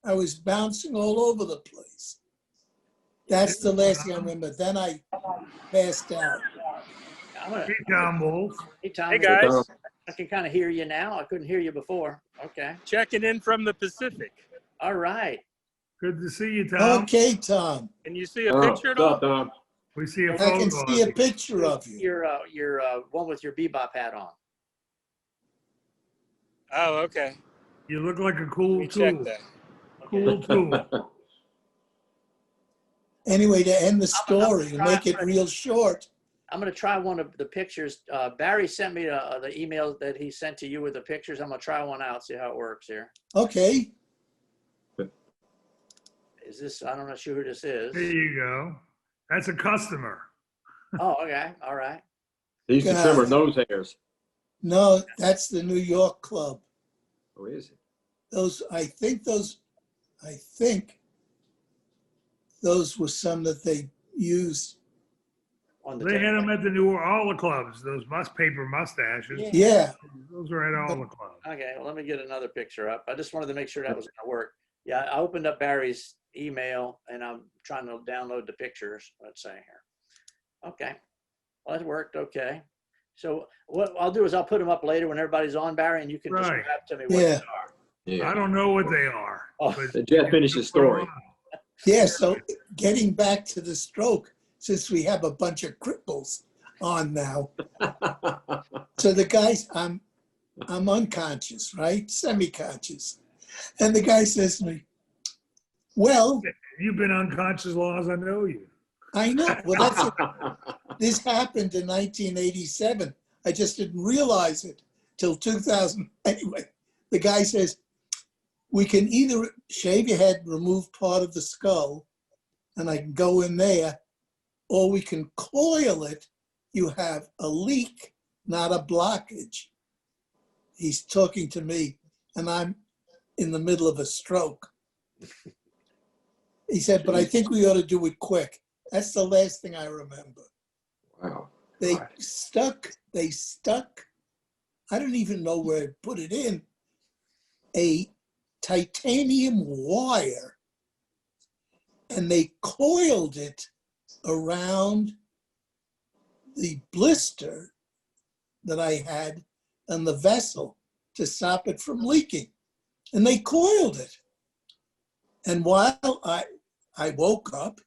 I was bouncing all over the place. That's the last thing I remember. Then I passed out. Hey, Tom Wolf. Hey, Tom. Hey, guys. I can kind of hear you now. I couldn't hear you before. Okay. Checking in from the Pacific. All right. Good to see you, Tom. Okay, Tom. Can you see a picture at all? Tom? We see a I photo can see of a picture of you. You're one with your bebop hat on. Oh, okay. you. You look like a Let cool me check tool. that. Cool tool. Anyway, to end the I'm story, gonna to make it real short, I'm going to try one of the pictures. Barry sent me the email that he sent to you with the pictures. I'm going to try one out, see how it works here. okay. Is this, I'm not sure who this is. There you go. That's a customer. Oh, okay. All right. They used to trim our nose hairs. No, that's the New York club. Oh, is it? I think those were some that they used. On the They had tape. them at the New all the clubs, those paper mustaches. Yeah. Those are at all the clubs. Okay, well, let me get another picture up. I just wanted to make sure that was going to work. Yeah, I opened up Barry's email and I'm trying to download the pictures. Let's say here. Okay, well, it worked. Okay. So what I'll do is I'll put them up later when everybody's on, Barry, and you can Right. describe to me what Yeah. they are. Yeah. I don't know what they are. Oh. but- Let Jeff finish his story. Yeah, so getting back to the stroke, since we have a bunch of cripples on now. So the guys, I'm unconscious, right? Semi-conscious. And the guy says to me, well, You've been unconscious as long as I know you. I know. Well, this happened in 1987. I just didn't realize it till 2000. Anyway, the guy says, we can either shave your head, remove part of the skull, and I can go in there, or we can coil it. You have a leak, not a blockage. He's talking to me, and I'm in the middle of a stroke. He said, but I think we ought to do it quick. That's the last thing I remember. Wow. They God. stuck, I don't even know where to put it in, a titanium wire, and they coiled it around the blister that I had on the vessel to stop it from leaking. And they coiled it. And while I woke up,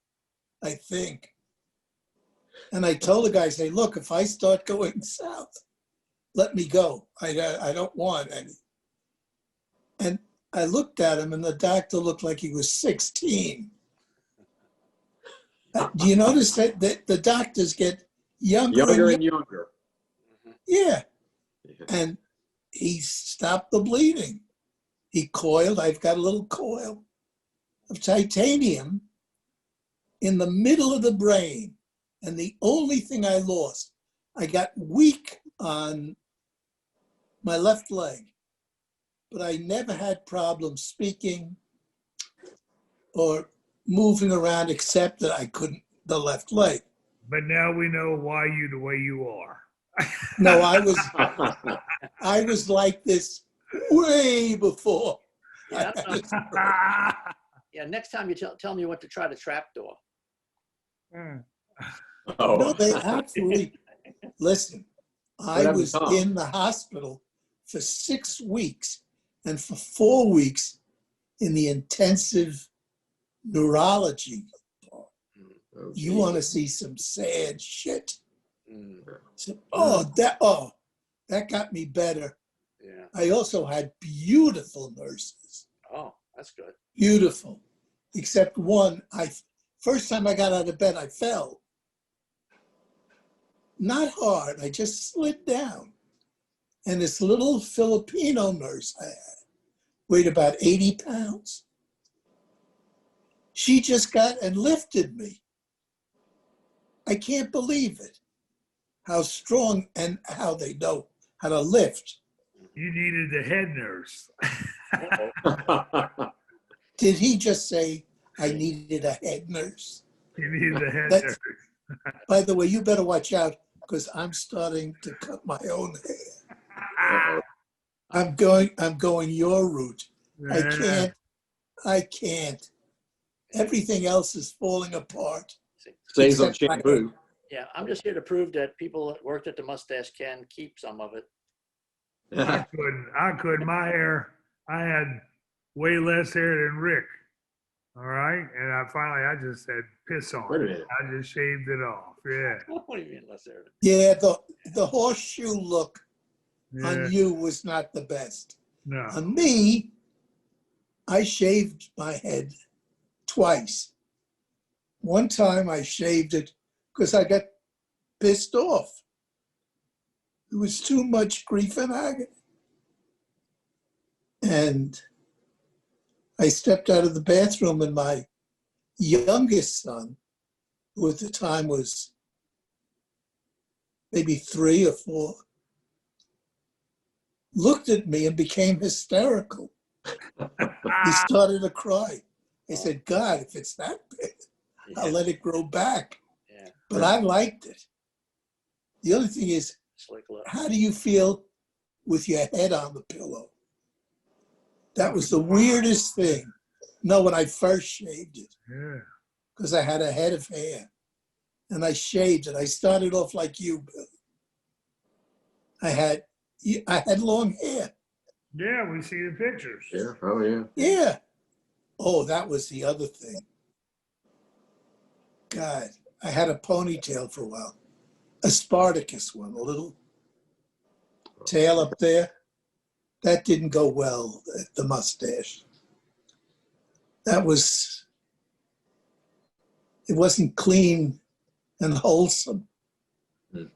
I think, and I told the guy, say, look, if I start going south, let me go. I don't want any. And I looked at him, and the doctor looked like he was 16. Do you notice that the doctors get younger And younger. Yeah. Yeah. And he stopped the bleeding. He coiled. I've got a little coil of titanium in the middle of the brain. And the only thing I lost, I got weak on my left leg, but I never had problems speaking or moving around except that I couldn't, the left leg. But now we know why you the way you are. No, I was like this way before. Yeah. Yeah. Next time you tell me what to try the trap door. Oh. No, they absolutely, listen, I happened was to Tom? in the hospital for 6 weeks and for 4 weeks in the intensive neurology. Oh, You want to see some sad shit. Mm, So, that got me better. yeah. I also had beautiful nurses, Oh, that's good. beautiful, except one, first time I got out of bed, I fell. Not hard, I just slid down. And this little Filipino nurse I had, weighed about 80 pounds. She just got and lifted me. I can't believe it. How strong and how they know how to lift. You needed the head nurse. Did he just say I needed a head nurse? You needed the head That's- nurse. By the way, you better watch out because I'm starting to cut my own hair. I'm going your route. I I can't. Everything else is falling apart. Saves on Except my shampoo. Yeah, I'm just here to prove that people that worked at the mustache can keep some of it. I couldn't. My hair, I had way less hair than Rick. All right. And I just said, piss on Wait a it. minute. I just shaved it off. Yeah. What do you mean less hair? Yeah, the horseshoe look Yeah. on you was not the best. No. On me, I shaved my head twice. One time I shaved it because I got pissed off. It was too much grief and agony. And I stepped out of the bathroom and my youngest son, who at the time was maybe 3 or 4, looked at me and became hysterical. He started to cry. I said, God, if it's that big, Yeah, I'll let it grow back. yeah, But I liked it. The other thing is, slick look. how do you feel with your head on the pillow? That was the weirdest thing. No, when I first shaved it, Yeah. because I had a head of hair. And I shaved it. I started off like you, Bill. I had long hair. Yeah. We see the pictures. Yeah. Oh, yeah. Yeah. Oh, that was the other thing. God, I had a ponytail for a while. A Spartacus one, a little tail up there. That didn't go well, the mustache. It wasn't clean and wholesome. But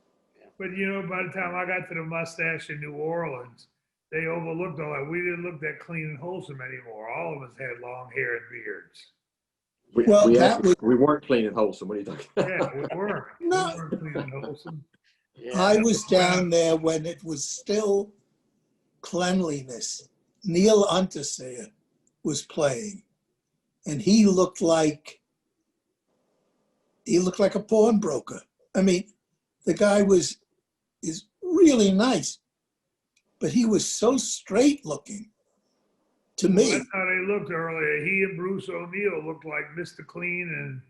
by the time I got to the mustache in New Orleans, they overlooked all that. We didn't look that clean and wholesome anymore. All of us had long hair and beards. Well, We weren't clean and wholesome. What are you talking about? Yeah, we weren't. No. We weren't clean and wholesome. Yeah, I was down there when it was still cleanliness. Neil Unterseer was playing, and he looked like a pawnbroker. I mean, the guy is really nice, but he was so straight looking to Well, me. that's how they looked earlier. He and Bruce O'Neill looked like Mr. Clean and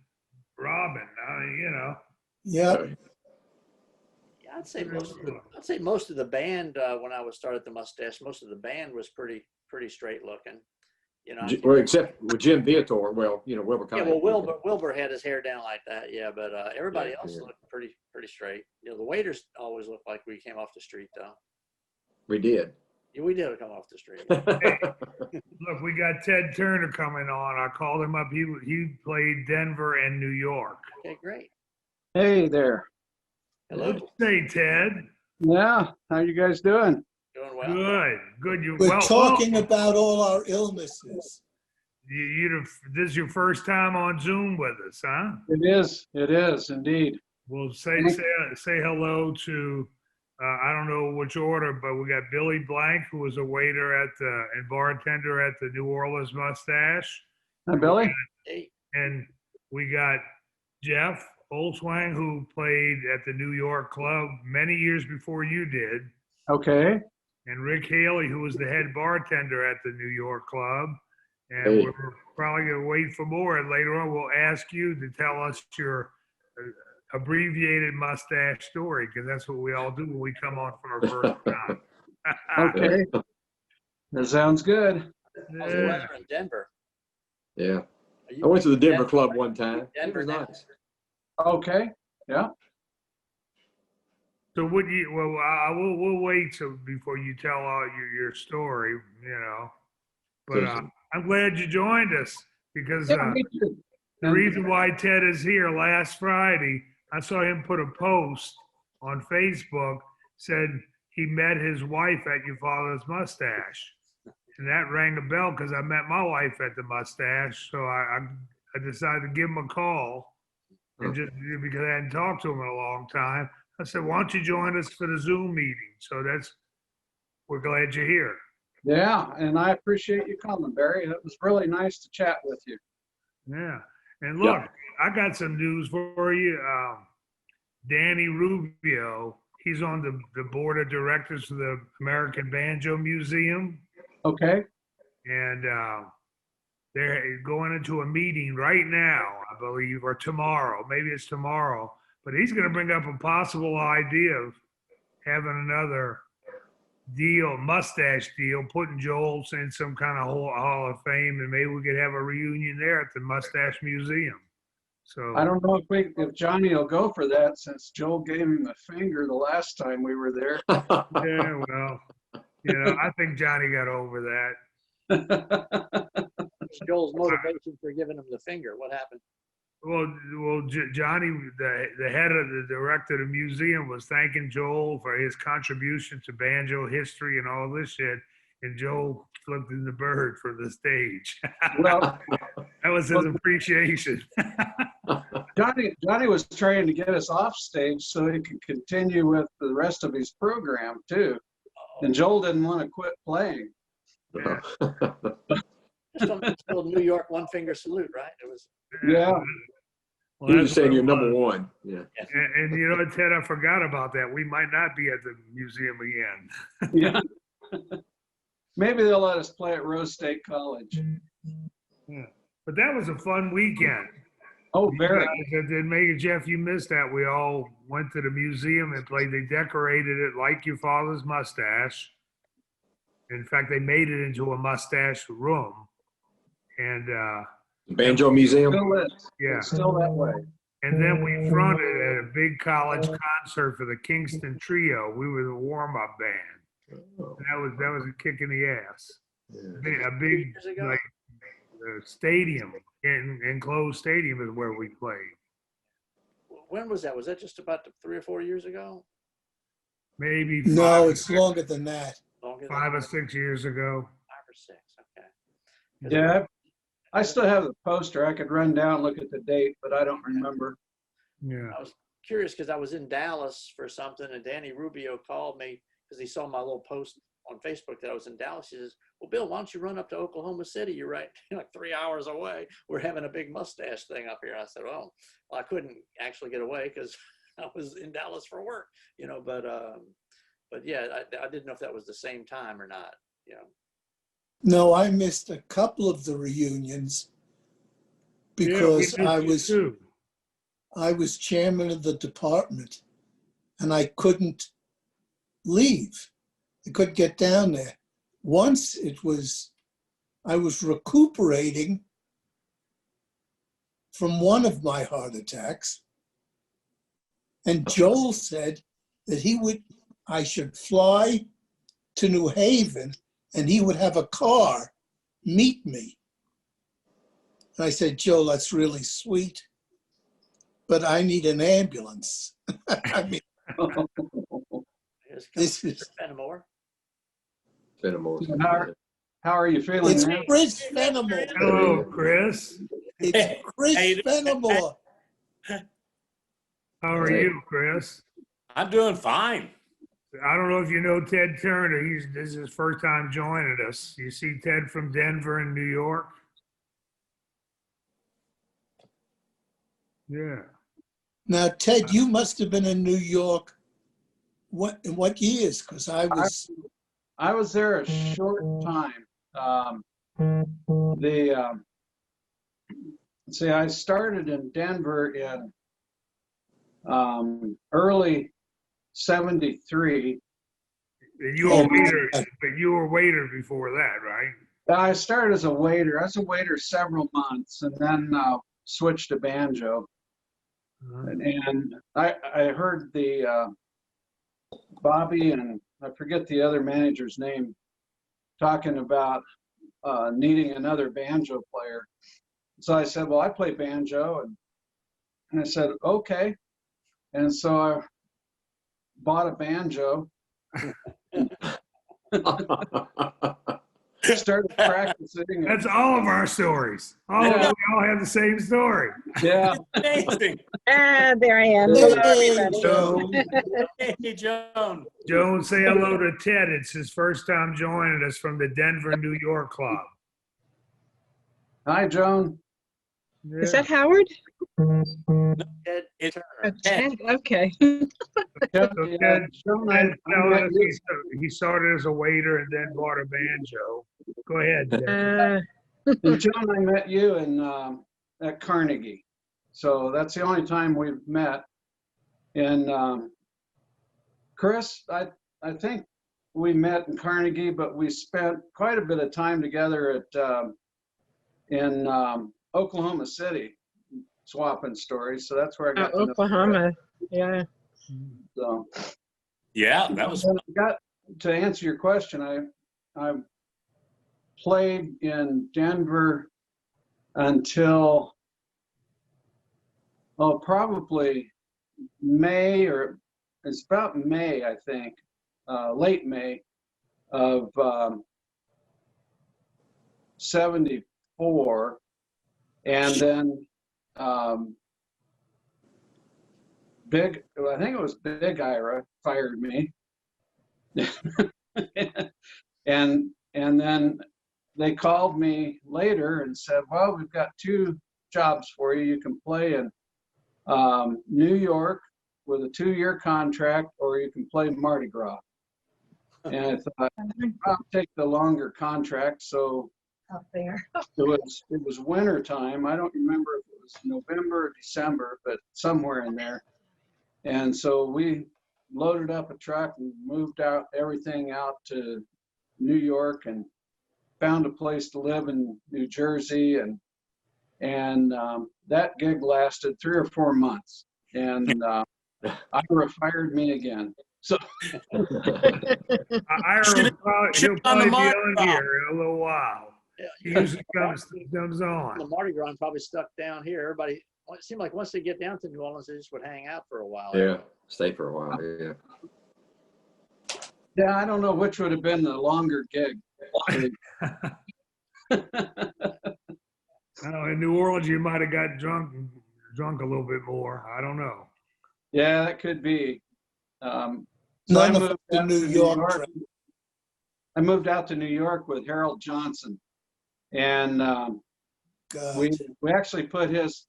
Robin. Yeah. yeah, I'd say most of the band when I was started the mustache, most of the band was pretty straight looking. Well, except with Jim Viator. Well, Wilbur. Yeah, well, Wilbur had his hair down like that. Yeah, but everybody else looked pretty straight. The waiters always looked like we came off the street, though. We did. Yeah, we did come off the street. Look, we got Ted Turner coming on. I called him up. He played Denver and New York. Okay, great. Hey there. Hello. Say, Ted. Yeah, how you guys doing? Doing well. Good. You We're talking about all our illnesses. This is your first time on Zoom with us, huh? It is indeed. Well, say hello to, I don't know which order, but we got Billy Blank, who was a waiter and bartender at the New Orleans Mustache. Hi, Billy. Hey, And we got Jeff Olswang, who played at the New York Club many years before you did. Okay. And Rick Haley, who was the head bartender at the New York Club. And Hey. we're probably going to wait for more. And later on, we'll ask you to tell us your abbreviated mustache story, because that's what we all do when we come on for our first time. Okay. That sounds good. how's the weather in Denver? Yeah. Are you- I went to the Denver club one time. It Denver was now? nice. Okay. Yeah. So we'll wait before you tell all your story, But I'm glad you joined us, because Yeah, me too. the reason why Ted is here, last Friday, I saw him put a post on Facebook, said he met his wife at your father's mustache. And that rang a bell, because I met my wife at the mustache. So I decided to give him a call, and just because I hadn't talked to him in a long time. I said, why don't you join us for the Zoom meeting? So we're glad you're here. Yeah, and I appreciate you coming, Barry. It was really nice to chat with you. Yeah. And look, I got some news for you. Danny Rubio, he's on the board of directors for the American Banjo Museum. Okay. And they're going into a meeting right now, I believe, or tomorrow. Maybe it's tomorrow. But he's going to bring up a possible idea of having another deal, mustache deal, putting Joel's in some kind of hall of fame, and maybe we could have a reunion there at the Mustache Museum. So I don't know if Johnny will go for that since Joel gave him the finger the last time we were there. yeah, well, I think Johnny got over that. Joel's motivation for giving him the finger. What happened? Well, Johnny, the head of the director of the museum, was thanking Joel for his contribution to banjo history and all this shit, and Joel flipped in the bird for the stage. Well, that was his appreciation. Johnny was trying to get us off stage so he could continue with the rest of his program too, and Joel didn't want to quit playing. Yeah. Still New York one finger salute, right? It was. Yeah. Well, You're that's just saying what you're it number was. one. Yeah. And Ted, I forgot about that. We might not be at the museum again. Yeah. Maybe they'll let us play at Rose State College. Yeah. But that was a fun weekend. Oh, very. Then maybe, Jeff, you missed that. We all went to the museum and played. They decorated it like your father's mustache. In fact, they made it into a mustache room. And Banjo Museum. Still is. yeah. It's still that way. And then we fronted at a big college concert for the Kingston Trio. We were the warm-up band. That was a kick in the ass. Yeah. A big Years ago? like stadium, enclosed stadium is where we played. When was that? Was that just about 3 or 4 years ago? Maybe No, it's longer than that. Longer than 5 or 6 years ago. 5 or 6. Okay. Yeah. I still have the poster. I could run down and look at the date, but I don't remember. Yeah. I was curious because I was in Dallas for something, and Danny Rubio called me because he saw my little post on Facebook that I was in Dallas. He says, "Well, Bill, why don't you run up to Oklahoma City? You're right, like 3 hours away. We're having a big mustache thing up here." I said, well, I couldn't actually get away because I was in Dallas for work, but yeah, I didn't know if that was the same time or not, No, I missed a couple of the reunions because yeah, we did too. I was chairman of the department and I couldn't leave. I couldn't get down there. Once I was recuperating from one of my heart attacks, and Joel said that I should fly to New Haven and he would have a car meet me. And I said, "Joe, that's really sweet, but I need an ambulance." I mean, this is Fenimore. How are you feeling it's now? Chris Fenimore. Hello, Chris. It's Chris Fenimore. How are you, Chris? I'm doing fine. I don't know if you know Ted Turner. This is his first time joining us. You see Ted from Denver and New York? Yeah. Now, Ted, you must have been in New York in what years? Because I was there a short time. I started in Denver in early '73. You were waiter, but you were waiter before that, right? I started as a waiter. I was a waiter several months, and then switched to banjo. And I heard the Bobby and I forget the other manager's name talking about needing another banjo player. So I said, "Well, I play banjo," and I said, "Okay." And so I bought a banjo, started practicing. That's all of our stories. We all have the same story. Yeah. Amazing. There I am. Hey, Hello, everybody. Joan, Hey, Joan. Joan, say hello to Ted. It's his first time joining us from the Denver, New York club. Hi, Joan. Is that Howard? Ted It's Oh, Turner. Ted. Okay. Joan, Ted, Joan, he started as a waiter and then bought a banjo. Go ahead, Ted. And Joan, I met you at Carnegie. So that's the only time we've met. And Chris, I think we met in Carnegie, but we spent quite a bit of time together in Oklahoma City, swapping stories. So that's where I got to know Oklahoma. Yeah. So, Yeah, that was to answer your question, I played in Denver until probably May, or it's about May, I think, late May of 74. And then I think it was Big Ira fired me. and then they called me later and said, well, we've got 2 jobs for you. You can play in New York with a 2-year contract, or you can play Mardi Gras. And I thought, I'll take the longer contract. So Up there. it was winter time. I don't remember if it was November or December, but somewhere in there. And so we loaded up a truck and moved everything out to New York, and found a place to live in New Jersey. And that gig lasted 3 or 4 months. And Ira fired me again. So Ira he'll probably be on here in a little while. He usually comes on. The Mardi Gras probably stuck down here. Everybody, it seemed like once they get down to New Orleans, they just would hang out for a while. Yeah, stay for a while, yeah. yeah, I don't know which would have been the longer gig. I know in New Orleans you might have got drunk a little bit more. I don't know. Yeah, that could be. So None of the New York. I moved out to New York with Harold Johnson, and we actually put his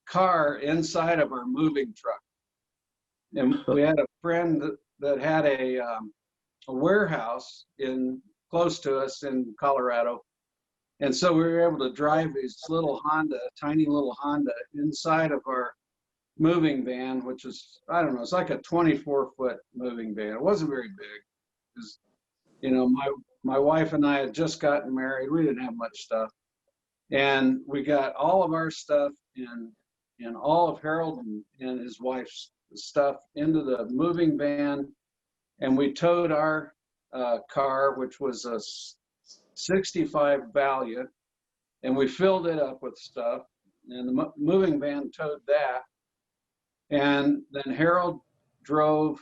car inside of our moving truck. And we had a friend that had a warehouse close to us in Colorado. And so we were able to drive his tiny little Honda inside of our moving van, which is, I don't know, it's like a 24-foot moving van. It wasn't very big. It was, my wife and I had just gotten married. We didn't have much stuff. And we got all of our stuff and all of Harold and his wife's stuff into the moving van. And we towed our car, which was a 65 Valiant, and we filled it up with stuff. And the moving van towed that. And then Harold drove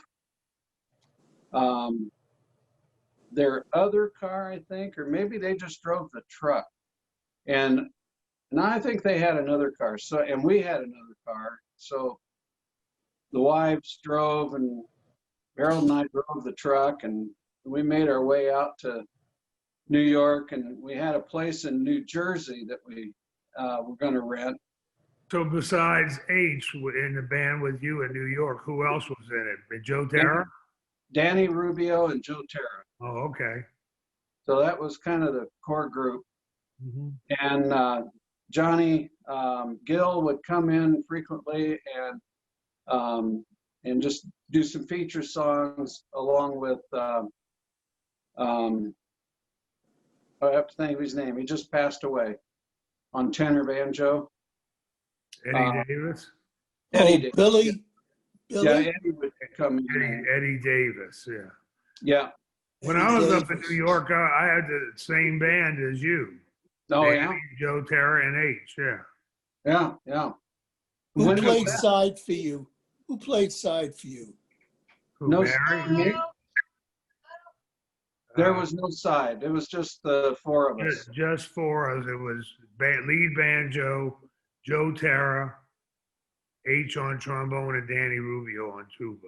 their other car, I think, or maybe they just drove the truck. And I think they had another car. And we had another car. So the wives drove, and Harold and I drove the truck, and we made our way out to New York, and we had a place in New Jersey that we were going to rent. So besides H in the band with you in New York, who else was in it? Joe Terra? Danny Rubio and Joe Terra. Oh, okay. So that was kind of the core group. Mm-hmm. And Johnny Gill would come in frequently and just do some feature songs along with, I have to think of his name. He just passed away, on tenor banjo. Eddie Davis? Eddie Billy? Yeah, Eddie would come in. Eddie Davis, yeah. Yeah. When I was up in New York, I had the same band as you. Oh, Danny, yeah? Joe Terra and H, yeah. Yeah, yeah. Who When was played that? side for you? Who played side for you? Who, No, Barry? there was no side. It was just the 4 of us. Just 4 of us. It was lead banjo, Joe Terra, H on trombone, and Danny Rubio on tuba.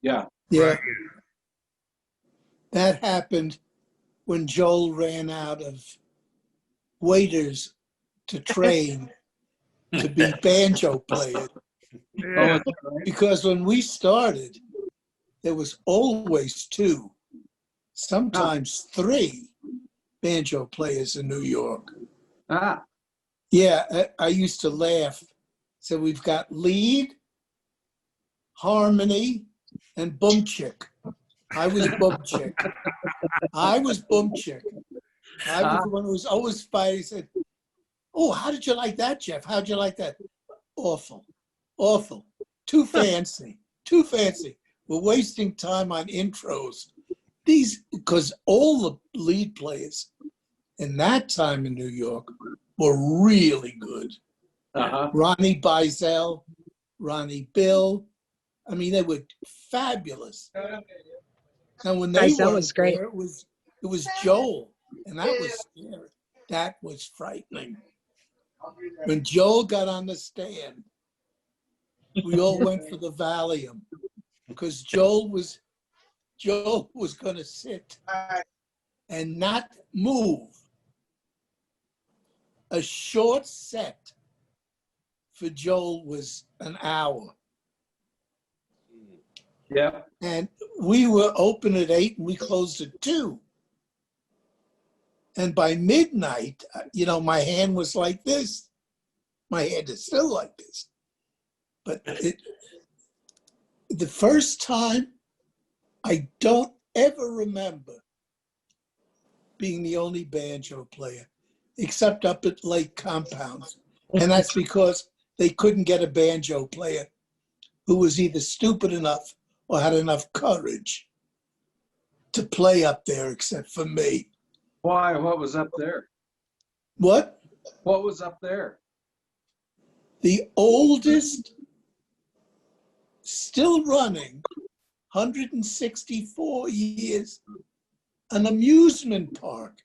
Yeah. Yeah, Right. that happened when Joel ran out of waiters to train to be banjo players. Yeah. Because when we started, there was always 2, sometimes 3 banjo players in New York. Ah, Yeah, I used to laugh. So we've got lead, harmony, and boom chick. I was boom chick. I was boom chick. I was the one who was always fighting. He said, "Oh, how did you like that, Jeff? How'd you like that?" Awful, awful. Too fancy, too fancy. We're wasting time on intros. These, because all the lead players in that time in New York were really good. Ronnie Bizel, Ronnie Bill. I mean, they were fabulous. Now, when they Bizel were was great. there, it was Joel, and that was scary. That was frightening. When Joel got on the stand, we all went for the Valium because Joel was going to sit and not move. A short set for Joel was an hour. yeah. And we were open at 8 and we closed at 2. And by midnight, my hand was like this. My hand is still like this. But the first time, I don't ever remember being the only banjo player, except up at Lake Compounds. And that's because they couldn't get a banjo player who was either stupid enough or had enough courage to play up there except for me. Why? What was up there? What? What was up there? The oldest, still running, 164 years, an amusement park.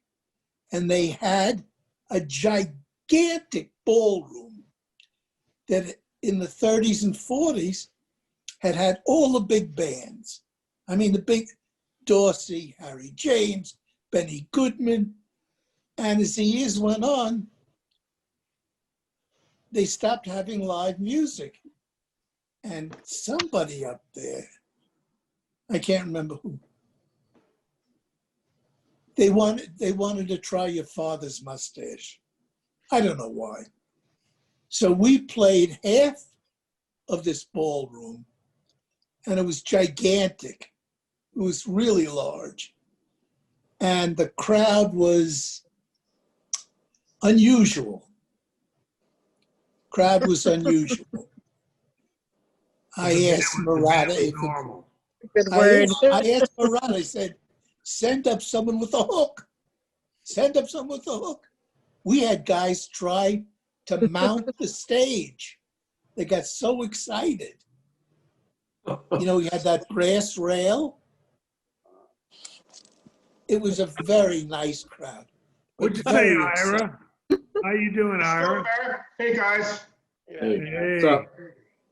And they had a gigantic ballroom that in the 30s and 40s had all the big bands. I mean, the big Dorsey, Harry James, Benny Goodman. And as the years went on, they stopped having live music. And somebody up there, I can't remember who, they wanted to try your father's mustache. I don't know why. So we played half of this ballroom, and it was gigantic. It was really large. And the crowd was unusual. Crowd was unusual. I asked Murata if Normal. Good word. I asked Murata, I said, send up someone with a hook. Send up someone with a hook. We had guys try to mount the stage. They got so excited. We had that brass rail. It was a very nice crowd. What'd you Very say, excited. Ira? How you doing, Ira? Hey, guys. Hey. What's up?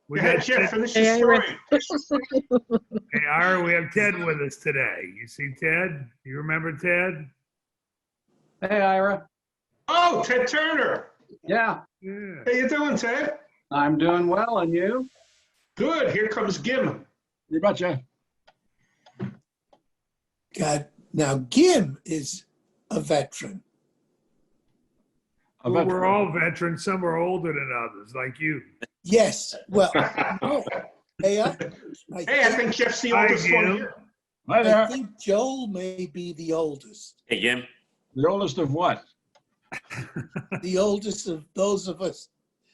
We Go ahead, got Jeff, Ted. finish Hey, your Ira. story. Hey, Ira, we have Ted with us today. You see Ted? You remember Ted? Hey, Ira. Oh, Ted Turner. Yeah, Yeah. How you doing, Ted? I'm doing well, and you? Good. Here comes Gim. You betcha. God, now Gim is a veteran. Well, we're all veterans. Some are older than others, like you. Yes, well, no. Hey, I think Jeff's the Hi, oldest one Gim. here. Hi I there. think Joel may be the oldest. Hey, Jim. The oldest of what? The oldest of those of us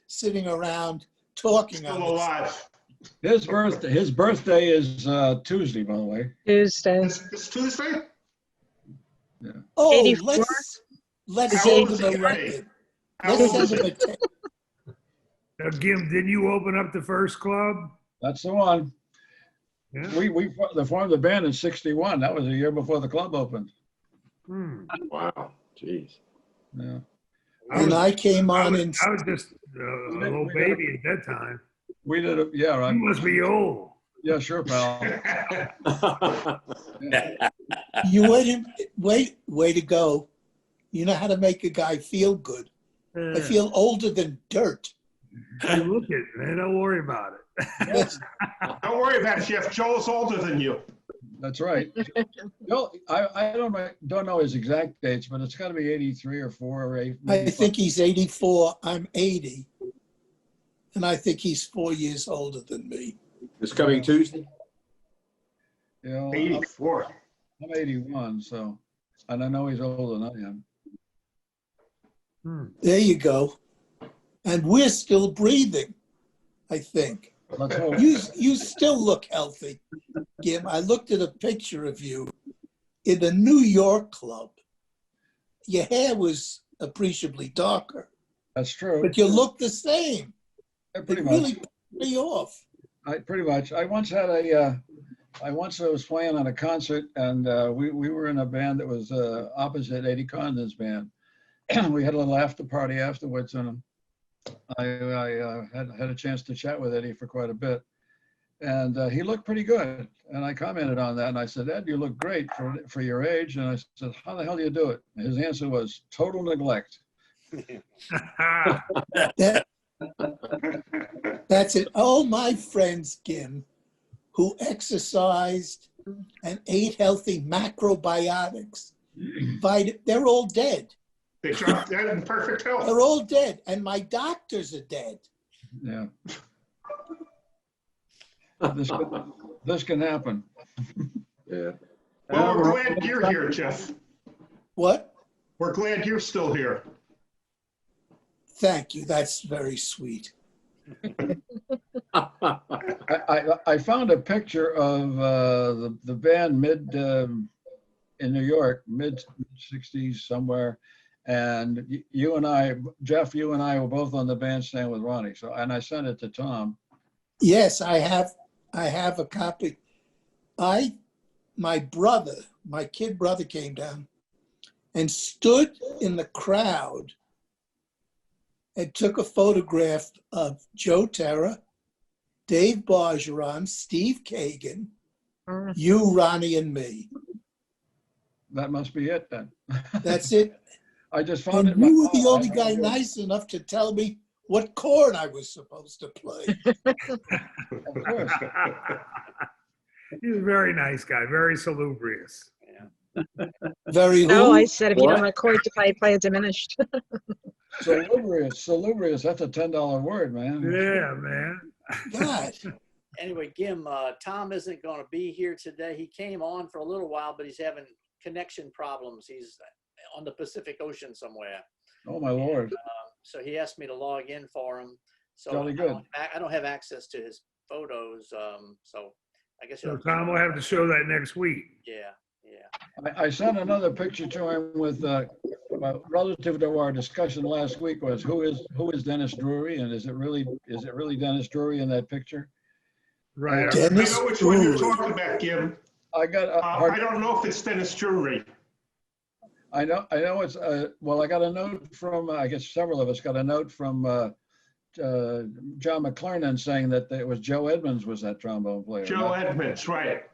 sitting around talking Still on this. alive. His birthday is Tuesday, by the way. Tuesday. It's Tuesday? Oh, 84? let's How send old is him a he? record. How Let's old is send him he? a tape. Now, Gim, didn't you open up the first club? That's the one. Yeah. We formed the band in '61. That was a year before the club opened. Hmm. Wow. Jeez. Yeah. And I came on in, I was just a little baby at that time. We did it. Yeah, right. You must be old. Yeah, sure, pal. you way to go. You know how to make a guy feel good. I feel older than dirt. You look it, man. Don't worry about it. Yes. Don't worry about it, Jeff. Joel's older than you. That's right. I don't know his exact dates, but it's got to be 83 or 4 or 8. I think he's 84. I'm 80. And I think he's 4 years older than me. This coming Tuesday? You know, 84. I'm 81, so, and I know he's older than I am. There you go. And we're still breathing, I think. Let's hope. You still look healthy, Kim. I looked at a picture of you in the New York club. Your hair was appreciably darker, That's true. but you look the same. Yeah, It pretty much. really put me off. Pretty much. I once was playing on a concert, and we were in a band that was opposite Eddie Condon's band. We had a little after party afterwards, and I had a chance to chat with Eddie for quite a bit, and he looked pretty good. And I commented on that, and I said, "Ed, you look great for your age." And I said, "How the hell do you do it?" And his answer was total neglect. That's it. All my friends, Kim, who exercised and ate healthy macrobiotics, they're all dead. They dropped dead in perfect health. They're all dead. And my doctors are dead. Yeah. This can happen. Yeah. Well, we're glad you're here, Jeff. What? We're glad you're still here. Thank you. That's very sweet. I found a picture of the band in New York, mid 60s somewhere, and you and I, Jeff, you and I were both on the bandstand with Ronnie. So, and I sent it to Tom. Yes, I have a copy. My kid brother came down and stood in the crowd and took a photograph of Joe Terra, Dave Bargeron, Steve Kagan, you, Ronnie, and me. That must be it then. That's it. I just found And it. you were the only guy nice enough to tell me what chord I was supposed to play. Of course. He's a very nice guy, very salubrious. Very No, who? I said if you don't What? record to play a diminished. Salubrious, that's a $10 word, man. Yeah, man. God. Anyway, Gim, Tom isn't going to be here today. He came on for a little while, but he's having connection problems. He's on the Pacific Ocean somewhere. Oh, my Lord. So he asked me to log in for him. So Jolly good. I don't have access to his photos. So I guess So Tom will have to show that next week. Yeah. I sent another picture to him with relative to our discussion last week was who is Dennis Drury, and is it really Dennis Drury in that picture? Right. I Dennis know which one you're Drury. talking about, Kim. I got I don't know if it's Dennis Drury. I know it's well, I got a note from I guess several of us got a note from John McClernand saying that it was Joe Edmonds was that trombone player. Joe Edmonds, right.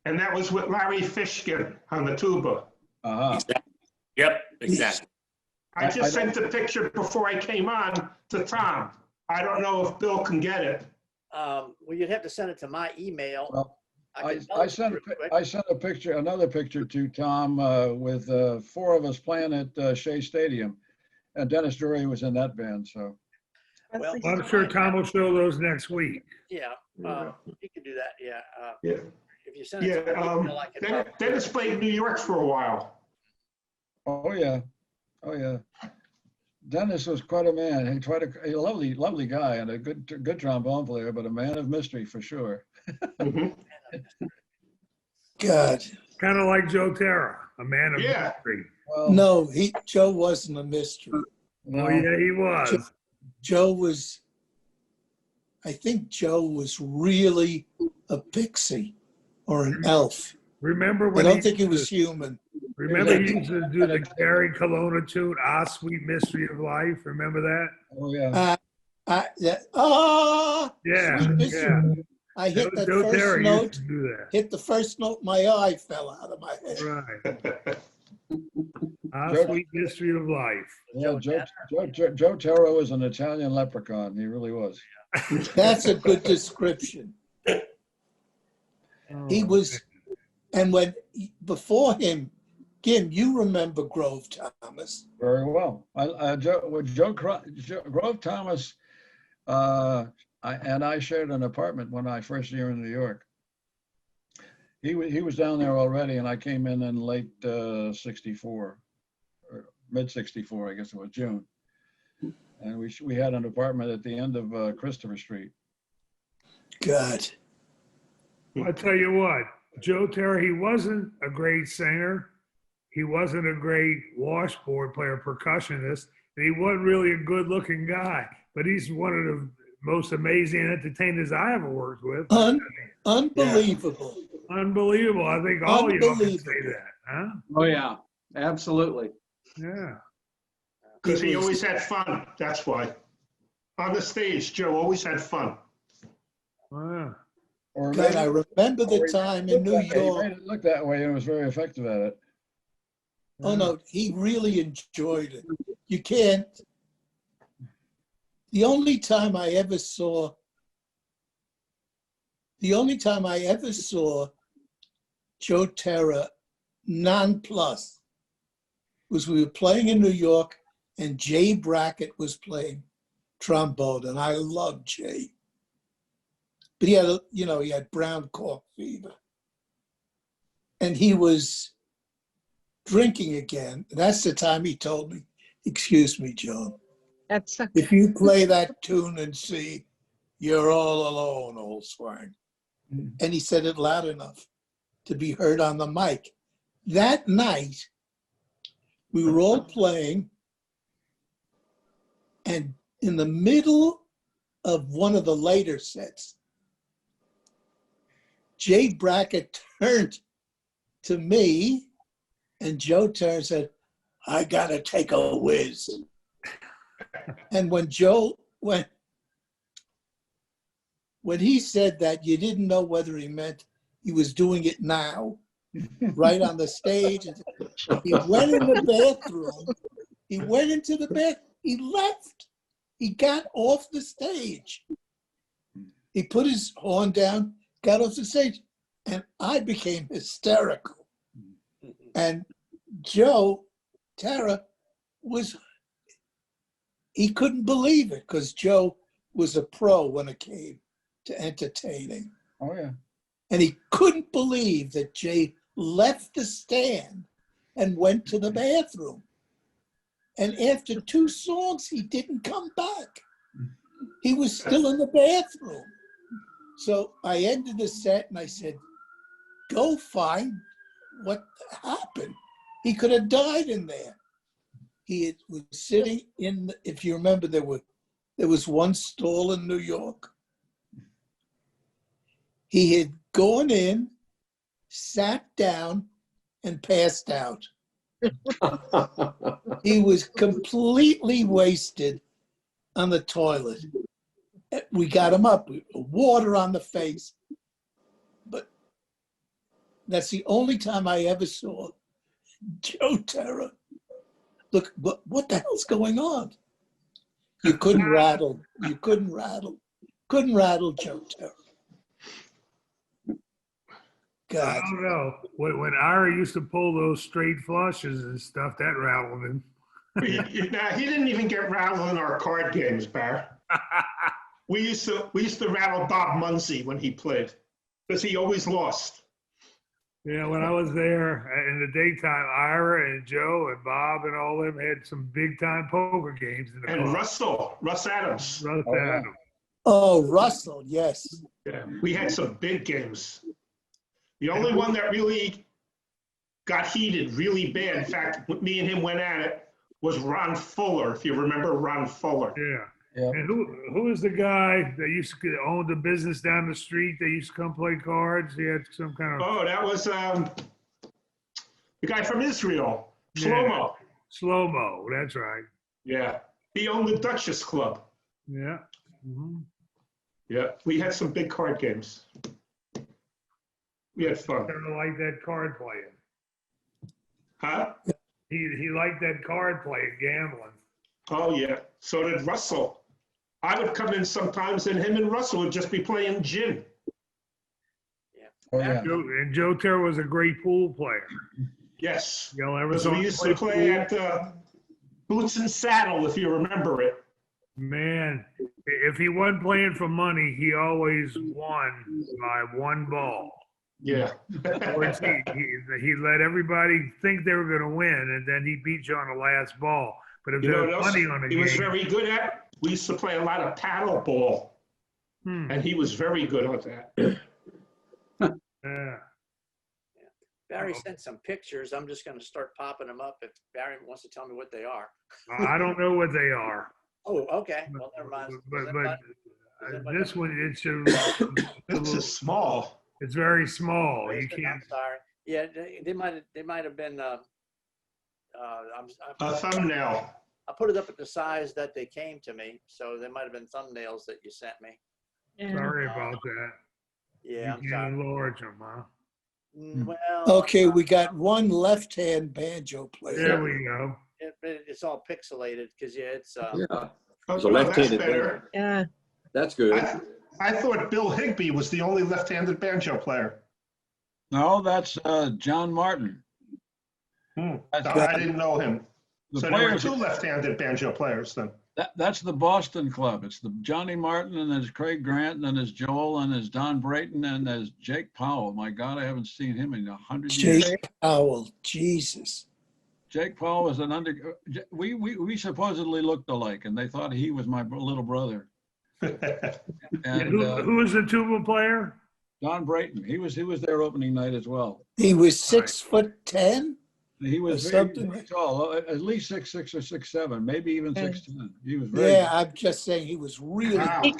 And that was with Larry Fishkin on the tuba. Uh-huh. Yep, exactly. I just sent the picture before I came on to Tom. I don't know if Bill can get it. Well, you'd have to send it to my email. Well, can I sent a picture, another picture to Tom with 4 of us playing at Shea Stadium, and Dennis Drury was in that band. So, Well, I'm sure Tom will show those next week. Yeah, you can do that. Yeah. Yeah. If you send it to my email, I can. Dennis played in New York for a while. oh yeah. Dennis was quite a man. A lovely guy and a good trombone player, but a man of mystery for sure. Mhm. God. Kind of like Joe Terra, a man of Yeah. mystery. Well, No, Joe wasn't a mystery. no, Oh, yeah, he was. I think Joe was really a pixie or an elf. Remember I when don't think he was human. Remember he used to do the Gary Colonna tune, "Ah, Sweet Mystery of Life." Remember that? oh yeah. Yeah, Sweet mystery. yeah. I hit that Joe first Terra used note, to do that. hit the first note, my eye fell out of my head. Right. Ah, Joe- Sweet Mystery of Life. Yeah, Joe Terra was an Italian leprechaun. He really was. That's a good description. He was And before him, Kim, you remember Grove Thomas. Very well. Grove Thomas, I shared an apartment when I first year in New York. He was down there already, and I came in late 64, or mid 64, I guess it was June. And we had an apartment at the end of Christopher Street. God. I tell you what, Joe Terra, he wasn't a great singer. He wasn't a great washboard player, percussionist, and he wasn't really a good-looking guy. But he's one of the most amazing entertainers I ever worked with. Unbelievable. Yeah. Unbelievable. I think all of y'all can say that, huh? Oh, yeah, absolutely. Yeah. Because he always had fun, that's why. On the stage, Joe always had fun. Wow. God, I remember the time in New York. He made it look that way and was very effective at it. Oh, no, he really enjoyed it. You can't. The only time I ever saw Joe Terra nonplus was we were playing in New York and Jay Brackett was playing trombone, and I loved Jay. But he had, he had brown cork fever. And he was drinking again. And that's the time he told me, "Excuse me, Joan. That's okay. If you play that tune in C, you're all alone, old swine." And he said it loud enough to be heard on the mic. That night, we were all playing, and in the middle of one of the later sets, Jay Brackett turned to me, and Joe turned and said, "I gotta take a whiz." And when he said that, you didn't know whether he meant he was doing it now, right on the stage. He went in the bathroom. He went into the bathroom. He left. He got off the stage. He put his horn down, got off the stage, and I became hysterical. And Joe Terra he couldn't believe it because Joe was a pro when it came to entertaining. Oh, yeah. And he couldn't believe that Jay left the stand and went to the bathroom. And after 2 songs, he didn't come back. He was still in the bathroom. So I ended the set and I said, "Go find what happened. He could have died in there." He was sitting in, if you remember, there was one stall in New York. He had gone in, sat down, and passed out. He was completely wasted on the toilet. We got him up, water on the face. But that's the only time I ever saw Joe Terra. Look, what the hell's going on? You couldn't rattle. Couldn't rattle Joe Terra. God. I don't know. When Ira used to pull those straight flushes and stuff, that rattled him. Now, he didn't even get rattled in our card games, Bar. We used to rattle Bob Munsey when he played because he always lost. Yeah, when I was there in the daytime, Ira and Joe and Bob and all them had some big time poker games in the And club. Russ Adams. Adams. Oh, Russell, yes. Yeah, we had some big games. The only one that really got heated really bad, in fact, me and him went at it, was Ron Fuller, if you remember Ron Fuller. Yeah. Yeah. And who is the guy that used to own the business down the street that used to come play cards? He had some kind of... Oh, that was the guy from Israel, Shlomo. Slow-mo, that's right. Yeah, he owned the Duchess Club. Yeah. Mm-hmm. Yeah, we had some big card games. We had fun. Kind of like that card playing. Huh? He liked that card playing, gambling. Oh, yeah. So did Russell. I would come in sometimes and him and Russell would just be playing gin. Oh, yeah. And Joe Terra was a great pool player. Yes. You know, ever Because saw we him used to play pool? at Boots and Saddle, if you remember it. Man, if he wasn't playing for money, he always won by one ball. Yeah. In other words, he let everybody think they were going to win, and then he beat you on the last ball. But if You know there what was else money on the he game, was very good at? We used to play a lot of paddle ball, and he was very good at that. yeah. Barry sent some pictures. I'm just gonna start popping them up if Barry wants to tell me what they are. I don't know what they are. Oh, okay. Well, never mind. But this one, it's This is small. It's very small. You I'm can't. sorry. Yeah, they might have been. A thumbnail. I put it up at the size that they came to me, so there might have been thumbnails that you sent me. Yeah. Sorry about that. Yeah, I'm You sorry. can enlarge them, huh? Well, Okay, we got one left-hand banjo player. There we go. it's all pixelated because it's Yeah. Oh, It's a no, that's left-handed better. Yeah. That's good. I thought Bill Higbee was the only left-handed banjo player. No, that's John Martin. I didn't know him. The So there were players, two left-handed banjo players then. that's the Boston Club. It's the Johnny Martin, and there's Craig Grant, and then there's Joel, and there's Don Brayton, and there's Jake Powell. My God, I haven't seen him in 100 years. Jake Powell, Jesus. Jake Paul was an we supposedly looked alike, and they thought he was my little brother. And Who was the tuba player? Don Brayton, he was there opening night as well. He was 6'10"? He was Or very, something. very tall, at least 6'6" or 6'7", maybe even 6'10". He was very Yeah, I'm just saying he was really. Wow. He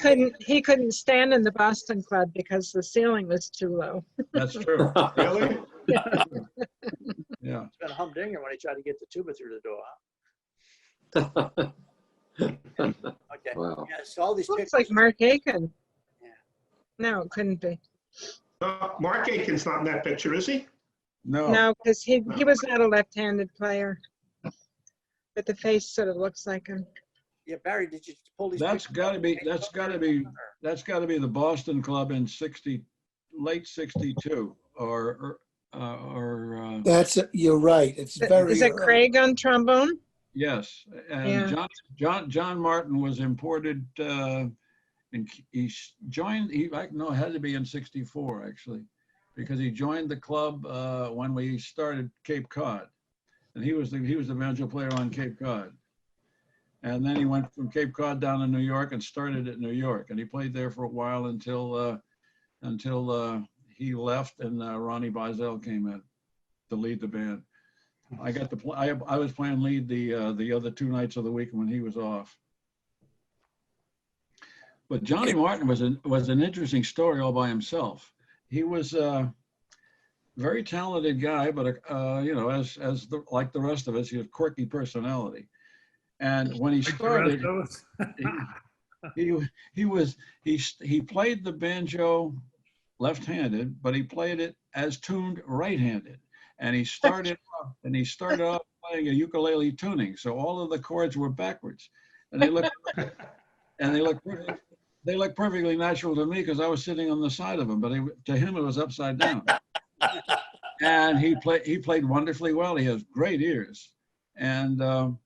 couldn't stand in the Boston Club because the ceiling was too low. That's true. Really? Yeah. It's been a humdinger when he tried to get the tuba through the door. Okay. Wow. Yeah, so all these Looks pictures. like Mark Aiken. Yeah. No, it couldn't be. Mark Aiken's not in that picture, is he? No. No, because he was not a left-handed player. But the face sort of looks like him. Yeah, Barry, did you pull these? That's pictures got up to on be. Facebook That's got to be the Boston Club in late '62 or. You're right. It's very. Is it Craig on trombone? Yes, and Yeah. John Martin was imported, and he joined. It had to be in '64 actually, because he joined the club when we started Cape Cod, and he was the banjo player on Cape Cod, and then he went from Cape Cod down to New York and started at New York, and he played there for a while until he left and Ronnie Bozel came in to lead the band. I got to play. I was playing lead the other 2 nights of the week when he was off. But Johnny Martin was an interesting story all by himself. He was a very talented guy, but like the rest of us, he had a quirky personality. And when he started, he played the banjo left-handed, but he played it as tuned right-handed. And he started off playing a ukulele tuning, so all of the chords were backwards, and they looked perfectly natural to me because I was sitting on the side of him, but to him it was upside down. And he played wonderfully well. He has great ears, and then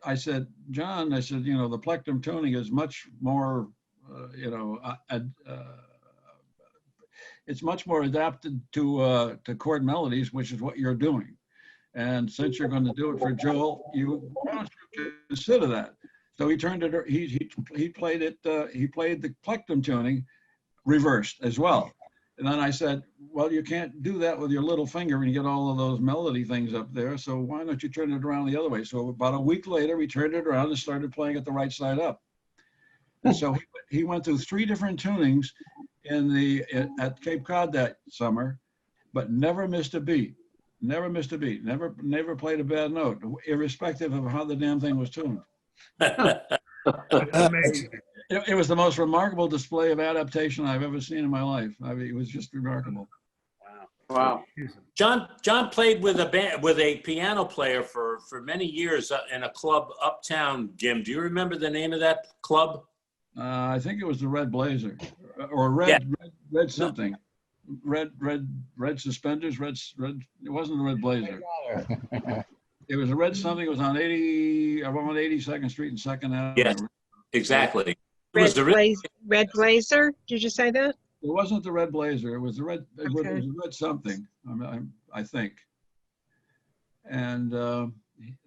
I said, John, I said, the plectrum tuning is much more, it's much more adapted to chord melodies, which is what you're doing. And since you're going to do it for Joel, why don't you consider that? So he turned it. He played it. He played the plectrum tuning reversed as well. And then I said, well, you can't do that with your little finger and get all of those melody things up there. So why don't you turn it around the other way? So about a week later, we turned it around and started playing it the right side up. And so he went through 3 different tunings at Cape Cod that summer, but never missed a beat. Never missed a beat. Never played a bad note, irrespective of how the damn thing was tuned. Amazing. It was the most remarkable display of adaptation I've ever seen in my life. I mean, it was just remarkable. Wow. John played with a piano player for many years in a club uptown. Jim, do you remember the name of that club? I think it was the red blazer, or red something. Red suspenders, red. It wasn't the red blazer. It was a red something. It was on 82nd Street and 2nd Avenue. Yes, exactly. It was Red blazer? Did you say that? It wasn't the red blazer. It was the red. It was Okay. a red something. I think. And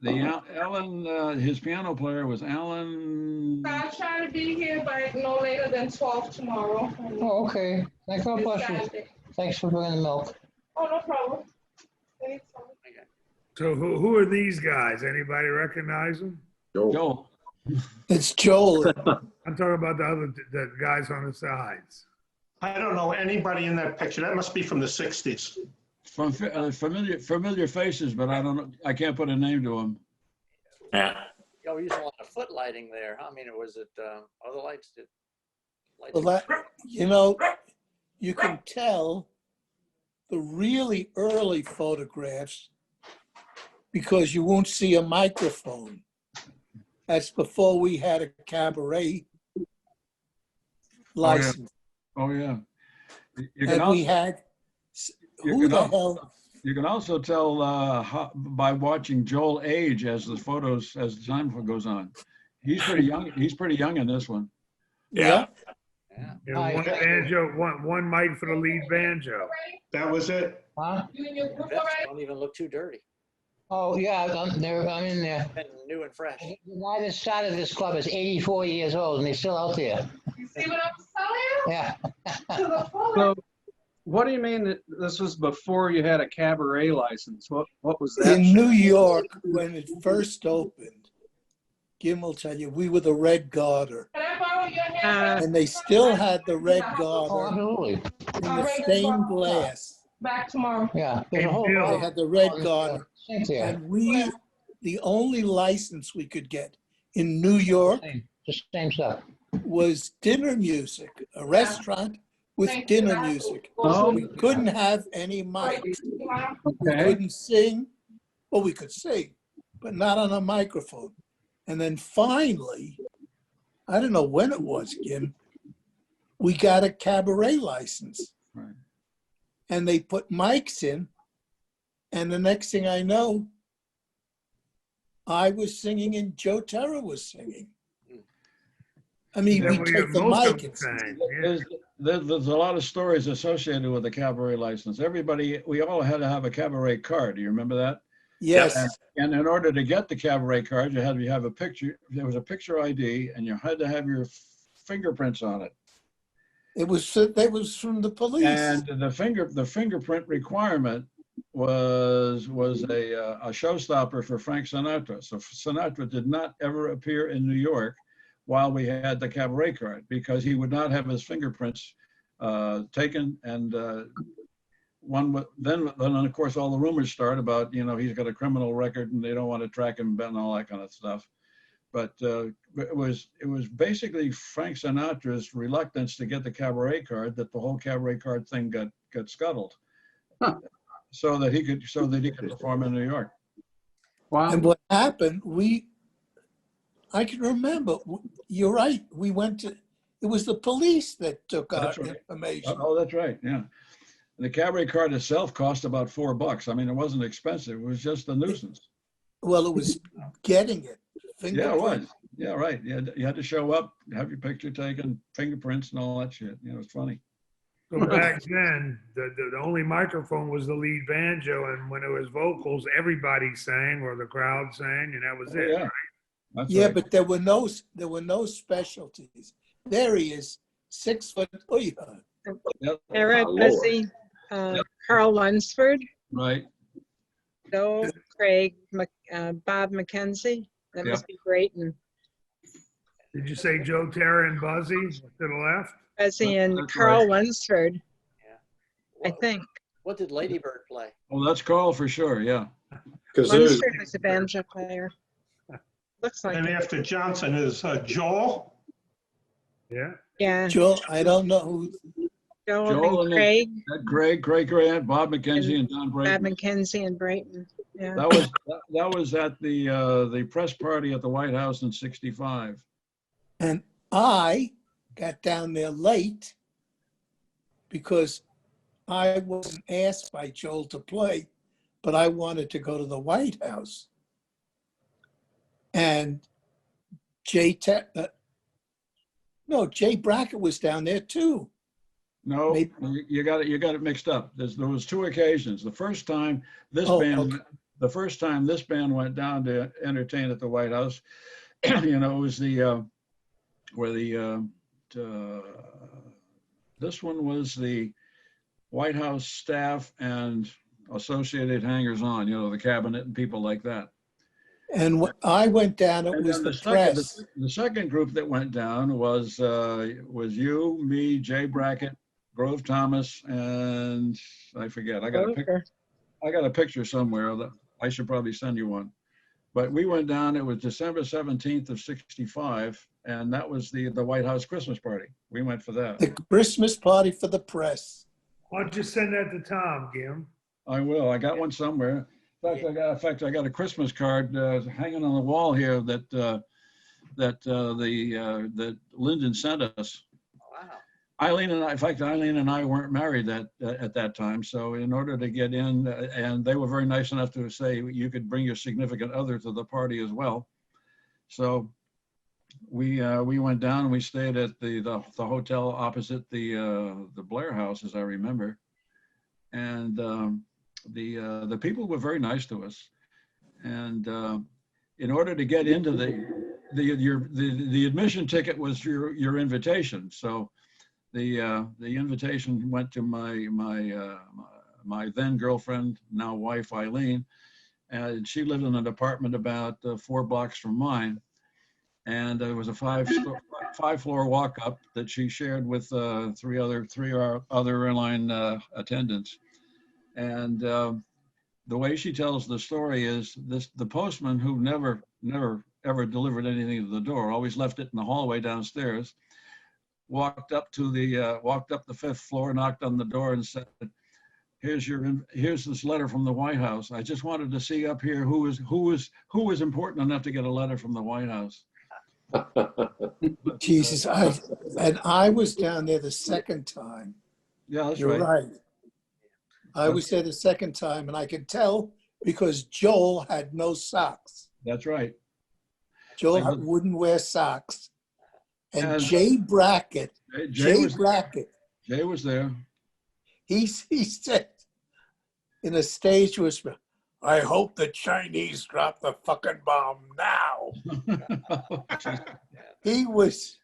Alan, his piano player was Alan. I'll try to be here by no later than 12 tomorrow. Oh, okay. Thank God bless you. Saturday. Thanks for bringing the milk. Oh, no problem. Anytime. So who are these guys? Anybody recognize them? Joel. It's Joel. I'm talking about the guys on the sides. I don't know anybody in that picture. That must be from the 60s. From familiar faces, but I don't know. I can't put a name to them. Yeah. Y'all used a lot of foot lighting there. Huh? I mean, was it, the lights did. Well, you can tell the really early photographs because you won't see a microphone. That's before we had a cabaret license. Oh yeah. You And we had, who the hell? You can also tell by watching Joel age as the time goes on. He's pretty young. He's pretty young in this one. Yeah. Yeah, one banjo, one mic for the lead banjo. That was it. Huh? Don't even look too dirty. Oh, yeah, I'm in there. Been new and fresh. The guy that started this club is 84 years old and he's still out there. You see what I'm telling Yeah. you? To the fullest. So, what do you mean that this was before you had a cabaret license? What was that? In New York, when it first opened, Kim will tell you, we were the Red Garter. Can I borrow your hand? And they still had the Red Oh, Garter absolutely. in the stained glass. Back tomorrow. Yeah. There's a whole They had the Red Garter. sink there. And the only license we could get in New York Just same stuff. was dinner music, a restaurant with dinner music. Oh. We couldn't have any mics. We Okay. couldn't sing. Well, we could sing, but not on a microphone. And then finally, I don't know when it was, Kim, we got a cabaret license. Right. And they put mics in. And the next thing I know, I was singing and Joe Terra was singing. I mean, we take the mic and sing. There's a lot of stories associated with the cabaret license. We all had to have a cabaret card. Do you remember that? Yes. And in order to get the cabaret card, you had to have a picture. There was a picture ID, and you had to have your fingerprints on it. It was from the police. And the fingerprint requirement was a showstopper for Frank Sinatra. So Sinatra did not ever appear in New York while we had the cabaret card because he would not have his fingerprints taken. And then of course all the rumors start about he's got a criminal record and they don't want to track him and all that kind of stuff. But it was basically Frank Sinatra's reluctance to get the cabaret card that the whole cabaret card thing got scuttled, so that he could perform in New York. Wow. And what happened? I can remember. You're right. We went to. It was the police that took our information. Oh, that's right. Yeah. And the cabaret card itself cost about $4. I mean, it wasn't expensive. It was just a nuisance. Well, it was getting it. Yeah, it was. Yeah, right. You had to show up, have your picture taken, fingerprints and all that shit. It was funny. So back then, the only microphone was the lead banjo, and when it was vocals, everybody sang or the crowd sang, and that was it. Yeah. Right? That's Yeah, right. but there were no specialties. There he is, 6 foot. Oh yeah. Yep. Eric Bessie, Carl Lunsford, Right. Joe Craig, Bob McKenzie. That must be Brayton. Did you say Joe Terra and Buzzy to the left? Bessie and That's Carl right. Lunsford, I What, think. what did Lady Bird play? Oh, that's Carl for sure. Yeah. Lunsford was a banjo player. Looks like And it. after Johnson is Joel. Yeah. Yeah, Joe, I don't know who. Joel and Craig, Craig Grant, Bob McKenzie, and Don Bob Brayton. McKenzie and Brayton. Yeah. That was at the press party at the White House in '65. And I got down there late because I wasn't asked by Joel to play, but I wanted to go to the White House. And Jay Brackett was down there too. No, Maybe- you got it mixed up. There was two occasions. The first time this Oh, band, okay. the first time this band went down to entertain at the White House, you know, it was this one was the White House staff and associated hangers-on, you know, the cabinet and people like that. And when I went down, it And was then the press. the second group that went down was you, me, Jay Brackett, Grove Thomas, and I forget. I got a picture somewhere that I should probably send you one. But we went down. It was December 17th of '65, and that was the White House Christmas party. We went for that. The Christmas party for the press. Why don't you send that to Tom, Jim? I will. I got one somewhere. In fact, I got a Christmas card hanging on the wall here that Lyndon sent us. Wow. Eileen and I weren't married at that time. So in order to get in, and they were very nice enough to say you could bring your significant other to the party as well. So we went down and we stayed at the hotel opposite the Blair House, as I remember. And the people were very nice to us. And in order to get into the admission ticket was your invitation. So the invitation went to my then girlfriend, now wife, Eileen, and she lived in an apartment about 4 blocks from mine. And there was a five floor walk up that she shared with three other airline attendants. And the way she tells the story is the postman, who never ever delivered anything to the door, always left it in the hallway downstairs, walked up the 5th floor, knocked on the door and said, here's this letter from the White House. I just wanted to see up here who was important enough to get a letter from the White House. Jesus, I was down there the second time. Yeah, that's You're right. right. I was there the second time, and I could tell because Joel had no socks. That's right. Joel wouldn't wear socks. And Jay Jay was there. He said in a stage whisper, I hope the Chinese drop the fucking bomb now. He was.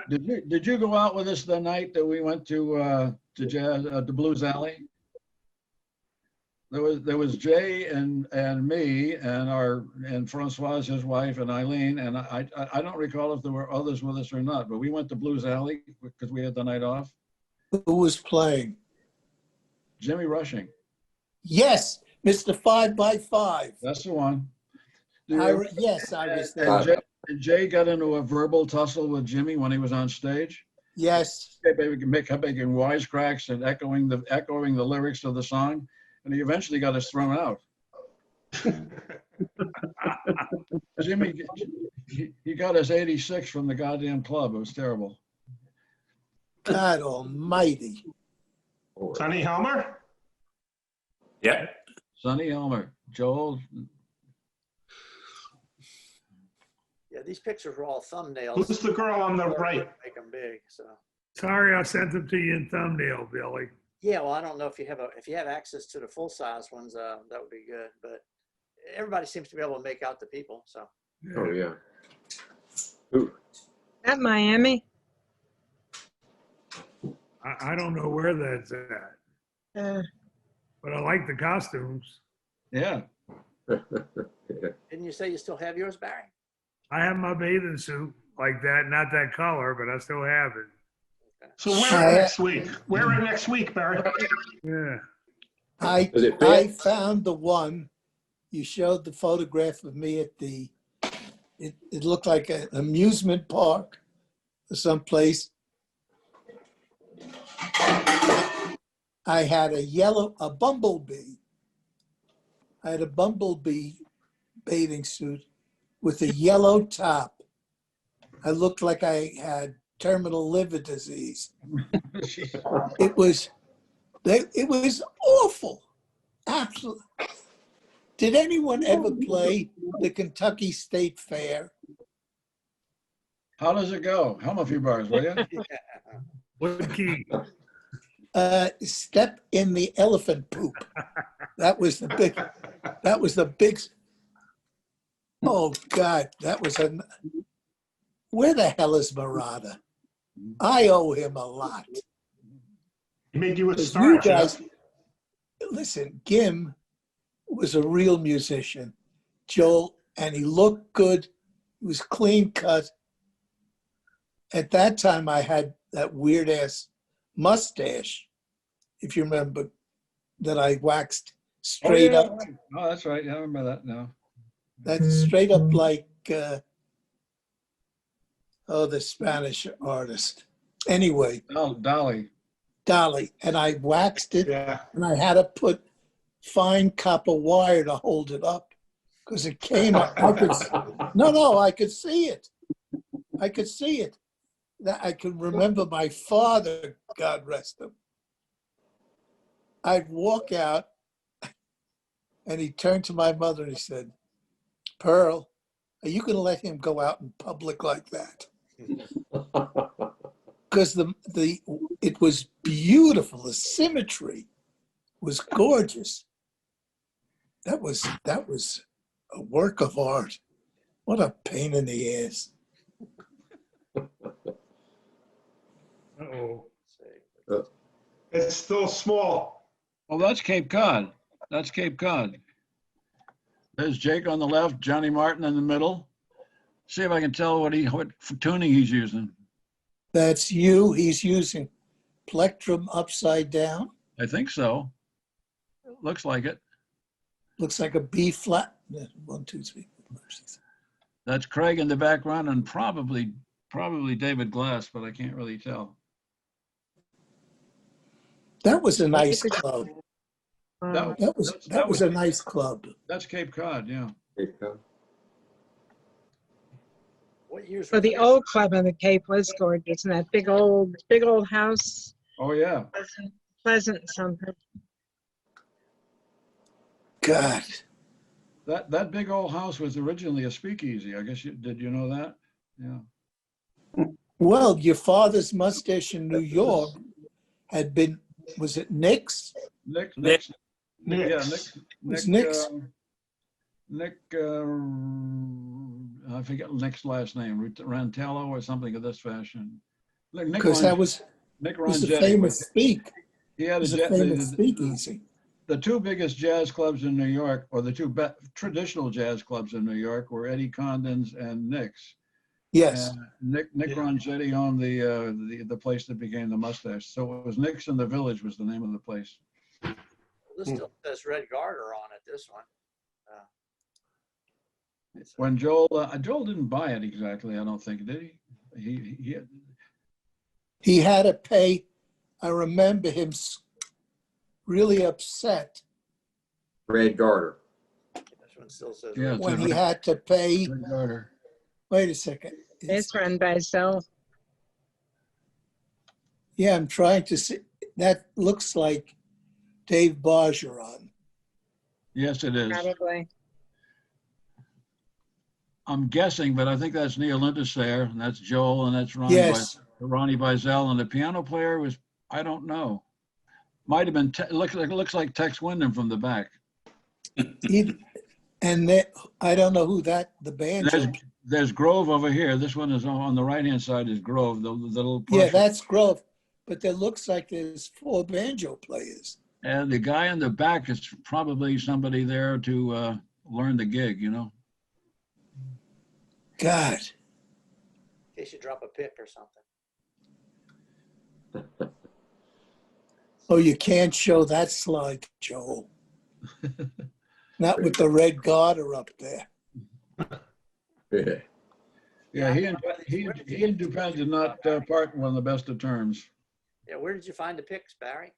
Did you go out with us the night that we went to Blues Alley? There was Jay and me and Francoise, his wife, and Eileen, and I don't recall if there were others with us or not, but we went to Blues Alley because we had the night off. Who was playing? Jimmy Rushing. Yes, Mr. 5x5. That's the one. Yes, I was there. And Jay got into a verbal tussle with Jimmy when he was on stage. Yes. Kept making wisecracks and echoing the lyrics of the song, and he eventually got us thrown out. Jimmy, he got us 86 from the goddamn club. It was terrible. God almighty. Sonny Helmer? Yeah. Sonny Helmer, Joel. Yeah, these pictures were all thumbnails. Who's the girl on the right? Make them big, so. Sorry, I sent them to you in thumbnail, Billy. Yeah, well, I don't know if you have access to the full size ones, that would be good. But everybody seems to be able to make out the people. So. Oh yeah. Ooh. At Miami? I don't know where that's at, but I like the costumes. Yeah. Didn't you say you still have yours, Barry? I have my bathing suit like that, not that color, but I still have it. So wear it next week. Wear it next week, Barry. Yeah. I found the one you showed the photograph of me at it looked like an amusement park or someplace. I had a bumblebee. I had a bumblebee bathing suit with a yellow top. I looked like I had terminal liver disease. It was awful. Absolutely. Did anyone ever play the Kentucky State Fair? How does it go? Hum a few bars, will you? What key? Step in the elephant poop. That was the big, oh God, that was where the hell is Murata? I owe him a lot. He made you a 'Cause star, you guys, Jeff. listen, Gim was a real musician, Joel, and he looked good. He was clean cut. At that time, I had that weird ass mustache, if you remember, that I waxed straight yeah. up. Oh, that's right. I remember that now. That's straight up like, the Spanish artist. Anyway, Oh, Dolly. Dolly, and I waxed it, Yeah. and I had to put fine copper wire to hold it up because it came up. I could see it. I could see it. I could remember my father, God rest him. I'd walk out, and he turned to my mother and he said, "Pearl, are you going to let him go out in public like that?" Because it was beautiful. The symmetry was gorgeous. That was a work of art. What a pain in the ass. Uh-oh. It's still small. Oh, that's Cape Cod. That's Cape Cod. There's Jake on the left, Johnny Martin in the middle. See if I can tell what tuning he's using. That's you. He's using plectrum upside down. I think so. Looks like it. Looks like a B flat. 1, 2, 3, 4, 5, 6. That's Craig in the background and probably David Glass, but I can't really tell. That was a nice club. Wow. That was a nice club. That's Cape Cod, yeah. What years? Well, was the this? old club on the Cape was gorgeous, and that big old house, Oh, yeah. pleasant something. God. That big old house was originally a speakeasy. I guess did you know that? Yeah. Well, your father's mustache in New York had been, was it Nick's? Nick. Nick. Yeah, Was Nick's? Nick, I forget Nick's last name, Rantello or something of this fashion. Because that was Nick the Rongetti. famous speak. He It had was a famous speakeasy. The two biggest jazz clubs in New York, or the two traditional jazz clubs in New York, were Eddie Condon's and Nick's. Yes. And Nick Rongetti owned the place that became the Mustache. So it was Nick's in the Village was the name of the place. This still says Red Garter on it, this one. When Joel didn't buy it exactly, I don't think, did he? He had to pay. I remember him really upset Red Garter. This one still says. Yeah, Red when Garter. he had to pay. Red Garter. Wait a second. It's run by Zoe. Yeah, I'm trying to see. That looks like Dave Bargeron. Yes, it is. Probably. I'm guessing, but I think that's Neil Lindesayer, and that's Joel, and that's Yes. Ronnie Bizel, and the piano player was, I don't know. Might have been, looks like Tex Wyndham from the back. And I don't know who the banjo. There's Grove over here. This one is on the right-hand side is Grove, the little Yeah, portion. that's Grove. But there looks like there's 4 banjo players. And the guy in the back is probably somebody there to learn the gig, you know? God. In case you drop a pick or something. Oh, you can't show that slide, Joel. Not with the red garter up there. Yeah. Yeah, he and Dupin did not part in one of the best of terms. Yeah, where did you find the picks, Barry?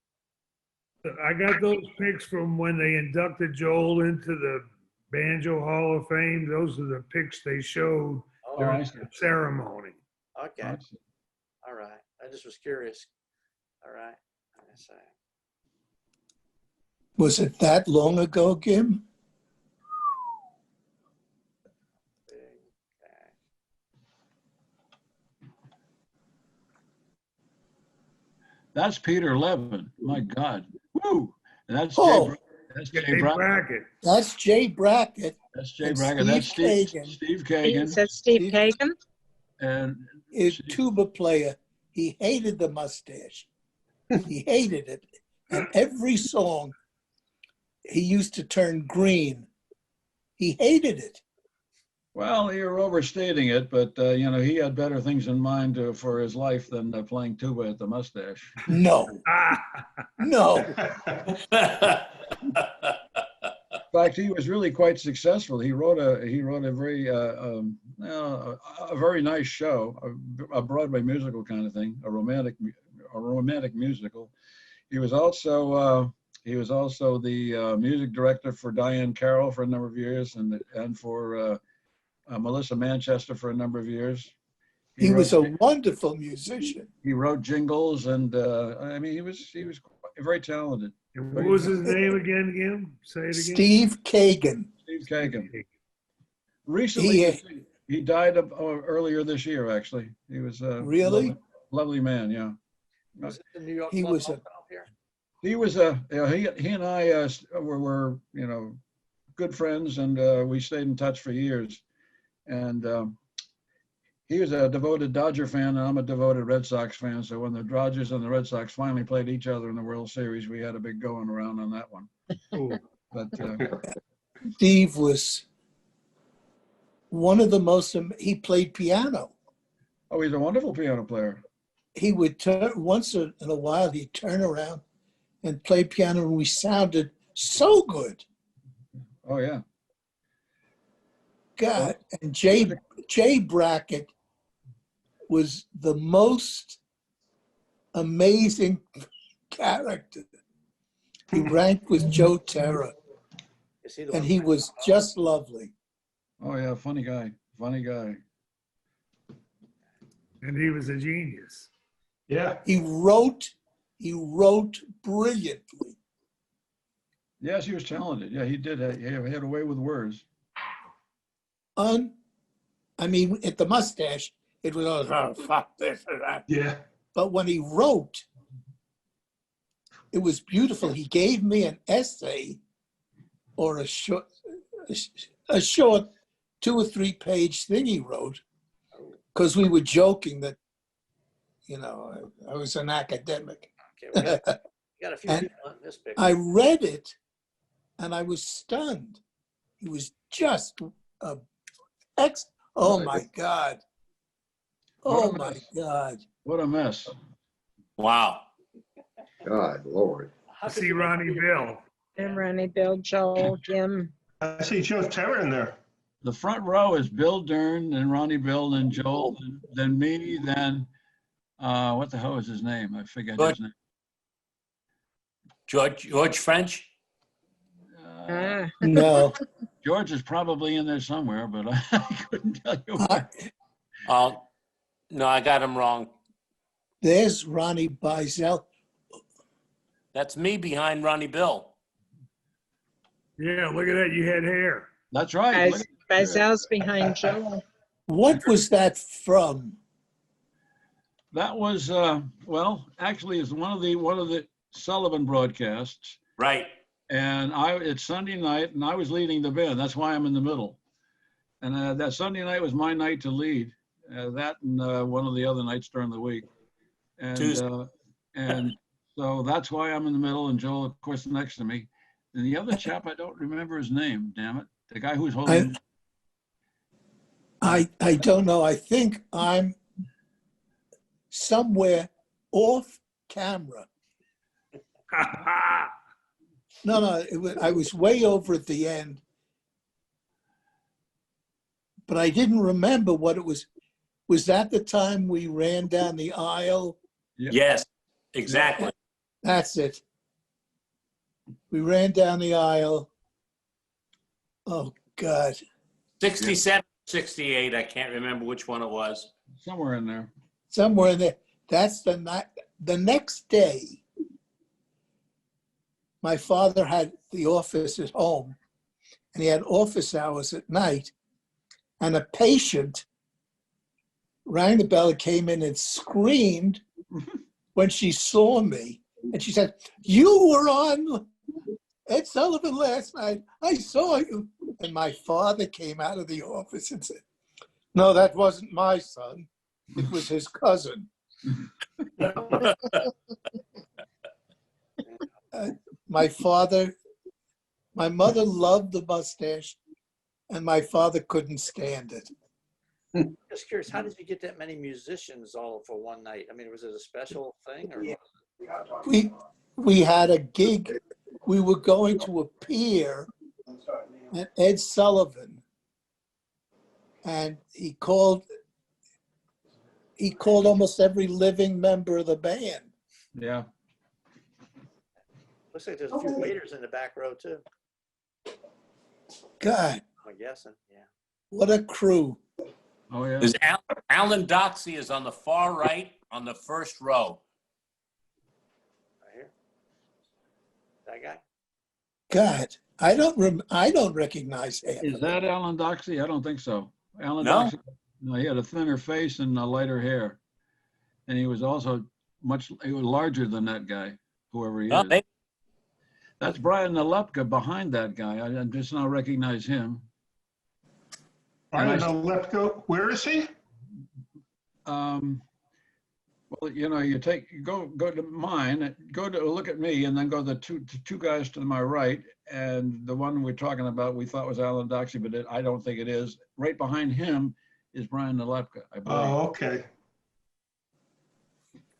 I got those pics from when they inducted Joel into the Banjo Hall of Fame. Those are the pics they showed Oh, during the ceremony. okay. All right. I just was curious. All right. I say. Was it that long ago, Kim? That's Peter Levin. My God. Woo. That's Jay. Oh, That's Jay Hey, Brackett. Brackett. that's Jay Brackett. That's Jay and Brackett. That's Steve Steve. Kagan. Steve Is Kagan. that Steve Steve- Kagan? And A tuba player. He hated the mustache. He hated it. And every song, he used to turn green. He hated it. well, you're overstating it, but you know, he had better things in mind for his life than playing tuba at the Mustache. No, no. In fact, he was really quite successful. He wrote a very nice show, a Broadway musical kind of thing, a romantic musical. He was also the music director for Diane Carroll for a number of years, and for Melissa Manchester for a number of years. He was wrote- a wonderful musician. He wrote jingles, and I mean, he was very talented. And what was his name again, Kim? Say it again. Steve Kagan. Steve Kagan. Recently, he died earlier this year. Actually, he was a Really? lovely man. Yeah, Was it the New York He Club was Hotel here? he was he and I were good friends, and we stayed in touch for years. And he was a devoted Dodger fan, and I'm a devoted Red Sox fan. So when the Dodgers and the Red Sox finally played each other in the World Series, we had a big going around on that one. Oh, But Steve was one of the most, he played piano. oh, he's a wonderful piano player. He would turn, once in a while, he'd turn around and play piano, and we sounded so good. Oh yeah. God, and Jay Brackett was the most amazing character. He ranked with Joe Terra, Is he the and one he playing was the just lovely. Oh yeah, funny guy. Funny guy. and he was a genius. Yeah. He wrote brilliantly. Yes, he was talented. Yeah, he did. He had a way with words. I mean, at the Mustache, it was all, oh, fuck this or that. Yeah. But when he wrote, it was beautiful. He gave me an essay or a short 2 or 3 page thing he wrote, because we were joking that, I was an academic. Okay, we got a few And people in this picture. I read it and I was stunned. He was just oh my God. Oh my God. What a mess. Wow. God, Lord. How I could see you make Ronnie Bill. And Ronnie, Bill, Joel, Jim. I see Joe Terra in there. The front row is Bill Dern, then Ronnie Bill, then Joel, then me, then what the hell is his name? I forget his name. George French? Ah, No. George is probably in there somewhere, but I couldn't tell you where. No, I got him wrong. There's Ronnie Bizel. That's me behind Ronnie Bill. Yeah, look at that. You had hair. That's right. Bizel's behind Joel. What was that from? That was well, actually, it's one of the Sullivan broadcasts. Right. And it's Sunday night, and I was leading the band. That's why I'm in the middle. And that Sunday night was my night to lead. That and one of the other nights during the week. And and so that's why I'm in the middle, and Joel, of course, next to me. And the other chap, I don't remember his name. Damn it, the guy who's holding. I don't know. I think I'm somewhere off camera. No, I was way over at the end, but I didn't remember what it was. Was that the time we ran down the aisle? Yeah. Yes, exactly. That's it. We ran down the aisle. Oh, God. 67, 68, I can't remember which one it was. Somewhere in there. Somewhere in there. That's the night. The next day, my father had the office at home, and he had office hours at night. And a patient rang the bell, came in and screamed when she saw me. And she said, "You were on Ed Sullivan last night. I saw you." And my father came out of the office and said, "No, that wasn't my son. It was his cousin." My mother loved the mustache, and my father couldn't stand it. Just curious, how did you get that many musicians all for one night? I mean, was it a special thing or? We had a gig. We were going to appear at Ed Sullivan, and he called almost every living member of the band. Yeah. Looks like there's a few waiters in the back row too. God, I'm guessing, yeah. what a crew. Oh, yeah. There's Alan Doxey is on the far right on the first row. Right here. That guy? God, I don't recognize him. Is that Alan Doxey? I don't think so. Alan No? Doxey, no, he had a thinner face and lighter hair. And he was also he was larger than that guy, whoever he No, is. That's Brian Nalepka behind that guy. I just now recognize him. Brian Nalepka, where is he? Well, you know, you go to mine, go to look at me, and then go the two guys to my right, and the one we're talking about we thought was Alan Doxey, but I don't think it is. Right behind him is Brian Nalepka, I believe. Oh, okay.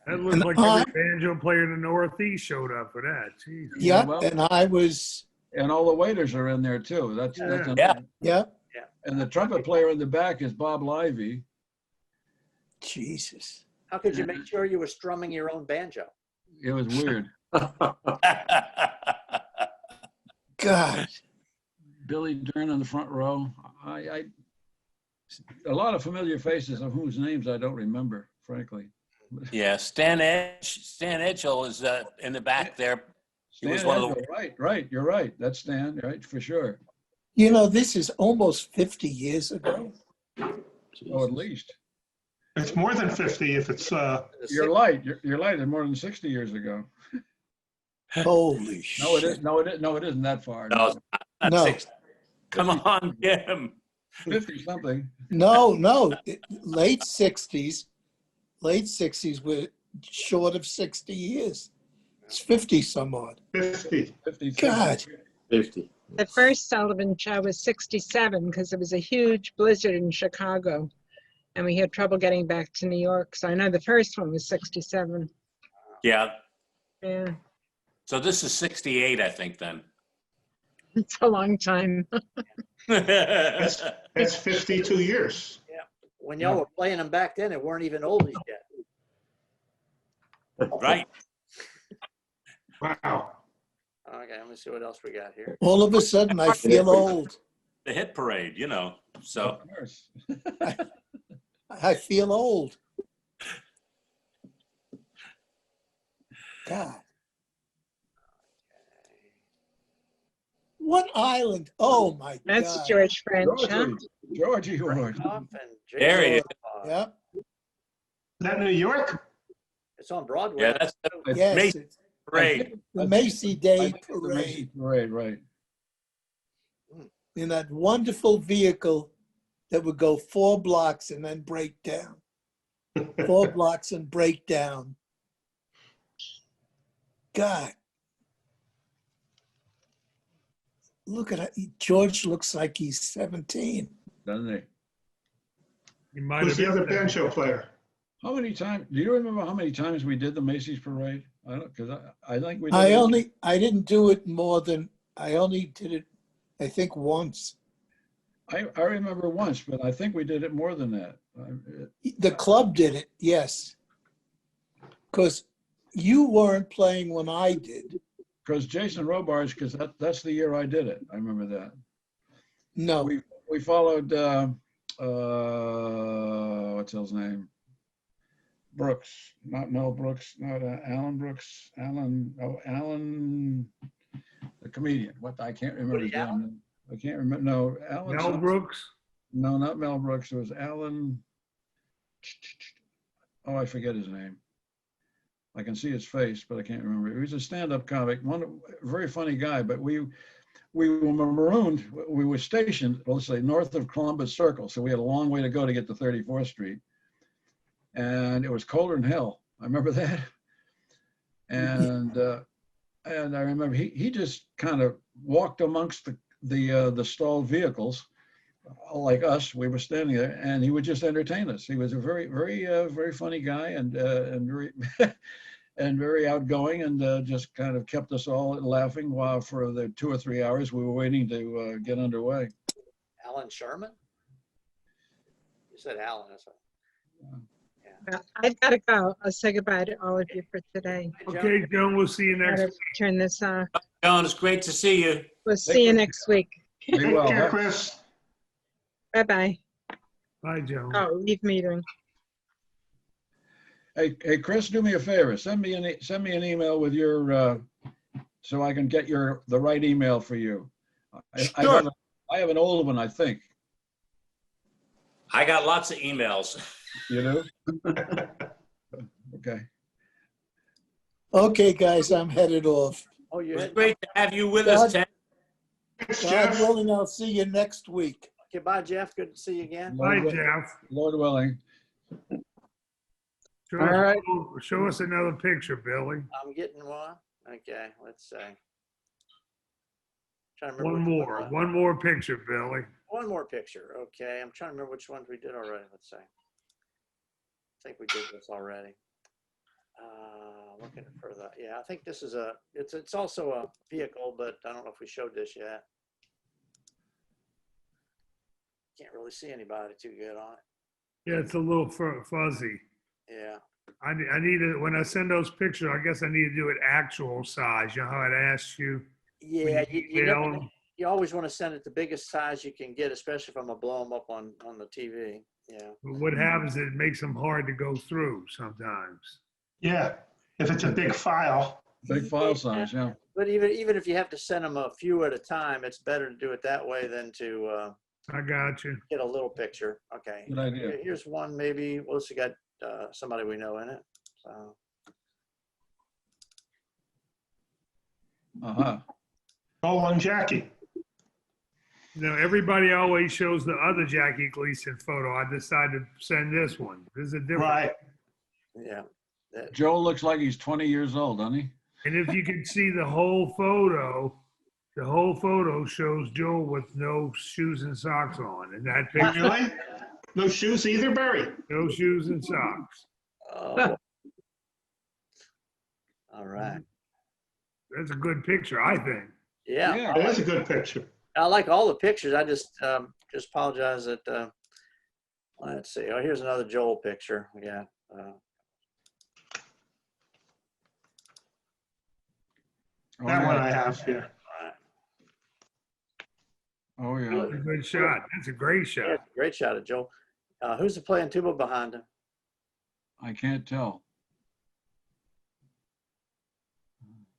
That looked like every banjo player in the Northeast showed up for that. Jesus. Yeah, well, and I was. And all the waiters are in there too. That's Yeah. And the trumpet player in the back is Bob Lively. Jesus. How could you make sure you were strumming your own banjo? It was weird. God. Billy Dern in the front row. A lot of familiar faces of whose names I don't remember, frankly. Yeah, Stan Edgell is in the back there. He was one of the. Right. You're right. That's Stan, right, for sure. You know, this is almost 50 years ago. Oh, at least. It's more than 50 if it's. You're light. You're light. It's more than 60 years ago. Holy shit. No, it is. No, it isn't that far. No, not No. 60. Come on, Jim. 50 something. No. Late 60s. Late 60s were short of 60 years. It's 50 some odd. 50. God. 50. The first Sullivan show was 67 because there was a huge blizzard in Chicago and we had trouble getting back to New York. So I know the first one was 67. Yeah. Yeah, So this is 68, I think, then. it's a long time. That's 52 years. Yeah. When y'all were playing them back then, it weren't even oldies yet. Right. Wow. Okay, let me see what else we got here. All of a sudden, I feel old. The hit parade, you know. So Of course. I feel old. God. What island? Oh, my That's God. George French, huh? Georgie Ward. there he is. Yep. Is that New York? It's on Broadway. Yeah, that's the Yes, Macy it's parade. the Macy Day The Macy's Parade. Parade, right. In that wonderful vehicle that would go 4 blocks and then break down. 4 blocks and break down. God. Look at it. George looks like he's 17. Doesn't he? He might Who's have the been other there. banjo player? How many times? Do you remember how many times we did the Macy's Parade? I don't, because I think we did. I didn't do it more than, I only did it, I think, once. I remember once, but I think we did it more than that. The club did it, yes. Because you weren't playing when I did. Because Jason Robards, because that's the year I did it. I remember that. No. We followed, what's his name? Brooks, not Mel Brooks, not Alan Brooks, Alan, the comedian. What, I can't remember his name. I can't remember. No, Alan. Mel Brooks? No, not Mel Brooks. It was Alan. Oh, I forget his name. I can see his face, but I can't remember. He was a stand-up comic, very funny guy. But we were marooned. We were stationed, let's say, north of Columbus Circle, so we had a long way to go to get to 34th Street, and it was colder than hell. I remember that, and I remember he just kind of walked amongst the stalled vehicles, like us. We were standing there, and he would just entertain us. He was a very funny guy, and very and very outgoing, and just kind of kept us all laughing while for the 2 or 3 hours we were waiting to get underway. Alan Sherman? You said Alan, that's right. Well, I've got to go. I'll say goodbye to all of you for today. Okay, Joan, we'll see you next Gotta week. turn this off. John, it's great to see you. We'll see you next week. Be Take well, care, huh? Chris. Bye-bye. Bye, Joan. Oh, leave meeting. Hey, Chris, do me a favor. Send me an email with your so I can get the right email for you. Sure. I have an old one, I think. I got lots of emails. You do? Okay. Okay, guys, I'm headed off. Oh, It you was had, great to have you with us, Ted. Thanks, God Jeff. willing, I'll see you next week. okay, bye, Jeff. Good to see you again. Bye, Jeff. Lord willing. Show All right. show us another picture, Billy. I'm getting one. Okay, let's see. Trying to remember One which more. one. One more picture, Billy. One more picture. Okay, I'm trying to remember which ones we did already. Let's see. I think we did this already. Looking for that. Yeah, I think this is it's also a vehicle, but I don't know if we showed this yet. Can't really see anybody too good on it. Yeah, it's a little fuzzy. Yeah. I need to, when I send those pictures, I guess I need to do it actual size. You know how it asks you? Yeah, you you never email know. them? You always want to send it the biggest size you can get, especially if I'm gonna blow them up on the TV. Yeah. But what happens is it makes them hard to go through sometimes. Yeah, if it's a big file. Big file size, yeah. But even if you have to send them a few at a time, it's better to do it that way than to I got you. get a little picture. Okay. Good idea. Here's one maybe. Well, this has got somebody we know in it. So Uh-huh. Oh, and Jackie. You know, everybody always shows the other Jackie Gleason photo. I decided to send this one. This is a different. Right. yeah. Joe looks like he's 20 years old, doesn't he? And if you can see the whole photo shows Joel with no shoes and socks on. And that picture, Really? No shoes either, Barry? no shoes and socks. Oh. All right. That's a good picture, I think. Yeah. Yeah. It is a good picture. I like all the pictures. I just apologize that. Let's see. Oh, here's another Joel picture. Yeah. Oh, That yeah. one I have here. Oh, yeah. That's a good shot. That's a great Yeah, shot. great shot of Joel. Who's playing tuba behind him? I can't tell.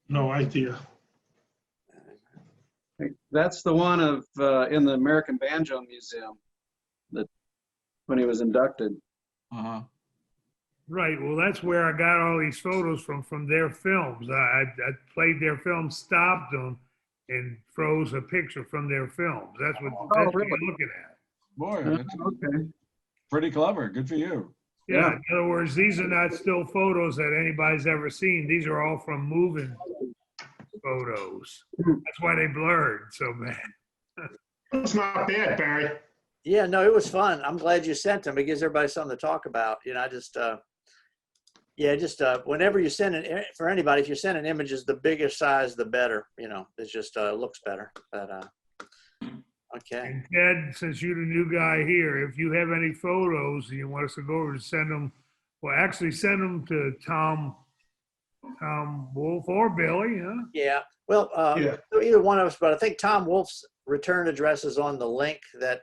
No idea. That's the one of in the American Banjo Museum that when he was inducted. Uh-huh. Right. Well, that's where I got all these photos from their films. I played their films, stopped them, and froze a picture from their films. That's what really? you're looking at. Boy, that's Okay. pretty clever. Good for you. Yeah. In other words, these are not still photos that anybody's ever seen. These are all from moving photos. That's why they blurred so bad. It's not bad, Barry. Yeah, no, it was fun. I'm glad you sent them. It gives everybody something to talk about. You know, I just, whenever you send for anybody, if you're sending images, the bigger size, the better. You know, it just looks better. But okay. And Ted, since you're the new guy here, if you have any photos and you want us to go over and send them, well, actually send them to Tom Wolf or Billy, huh? Yeah. Well, Yeah. either one of us, but I think Tom Wolf's return address is on the link that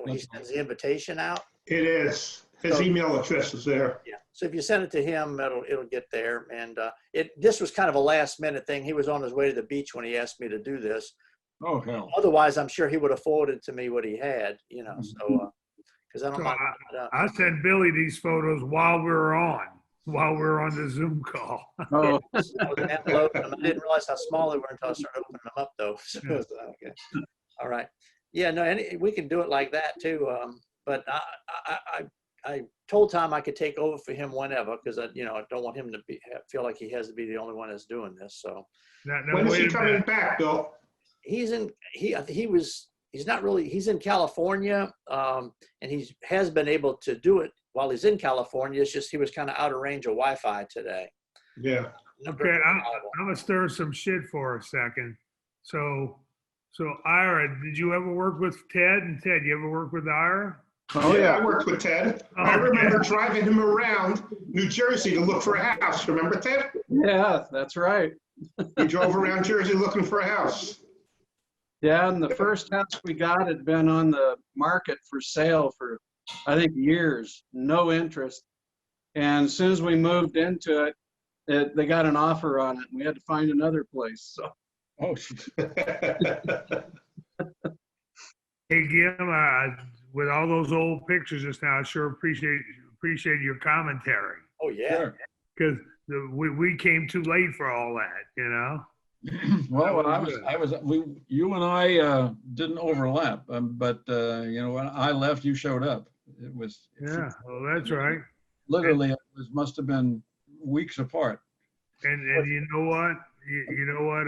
when he sends the invitation out. It is. His email address is there. Yeah. So if you send it to him, it'll get there. And this was kind of a last minute thing. He was on his way to the beach when he asked me to do this. Oh, hell. Otherwise, I'm sure he would have forwarded to me what he had, you know, so, because I don't mind. I sent Billy these photos while we were on the Zoom call. Oh, I didn't realize how small they were until I started opening them up, though. So, okay. All right. Yeah, no, we can do it like that too. But I told Tom I could take over for him whenever, because I don't want him to feel like he has to be the only one that's doing this. So When is he coming back, Bill? he's in California, and he has been able to do it while he's in California. It's just he was kind of out of range of Wi-Fi today. Yeah. Okay, I'm gonna stir some shit for a second. So Ira, did you ever work with Ted? And Ted, you ever work with Ira? oh yeah. I worked with Ted. Oh, I remember driving him around New Jersey to look for a house. Remember, Ted? Yeah, that's right. We drove around Jersey looking for a house. Yeah, and the first house we got had been on the market for sale for, I think, years, no interest. And as soon as we moved into it, they got an offer on it, and we had to find another place. So, Oh, Hey, Gim, with all those old pictures just now, I sure appreciate your commentary, Oh yeah. sure. because we came too late for all that, you know? Well, you and I didn't overlap, but when I left, you showed up. It was Yeah, well, that's right. literally, must have been weeks apart. And you know what? You know what?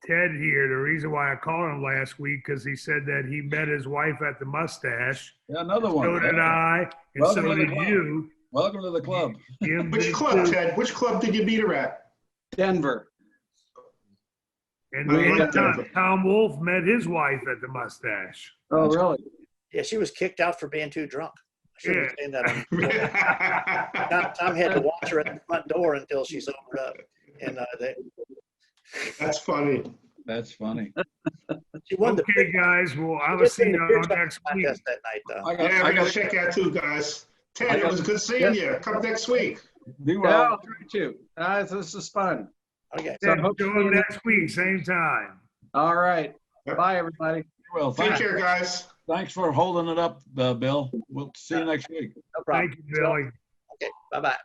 Ted here, the reason why I called him last week, because he said that he met his wife at the Mustache. Yeah, another one. So did I, and Welcome so to the did club. you. Welcome to the club. Jim Which did club, too. Ted? Which club did you meet her at? Denver. And Tom Wolf met his wife at the Mustache. Oh, really? Yeah, she was kicked out for being too drunk. I should have Yeah. seen that. Tom had to watch her at the front door until she sobered up. And That's funny. That's funny. she won the Okay, guys. Well, I will see you on next week. contest that night, though. Yeah, we're going to check out too, guys. Ted, it was good seeing you. Come next week. Be Yeah, well. I'll try to. This is fun. Okay. So I Yeah, hope to show see up you next- next week, same time. All right. Bye, everybody. Well, Take thanks. care, guys. Thanks for holding it up, Bill. We'll see you next week. No problem. Thank you, Billy. Okay, bye-bye.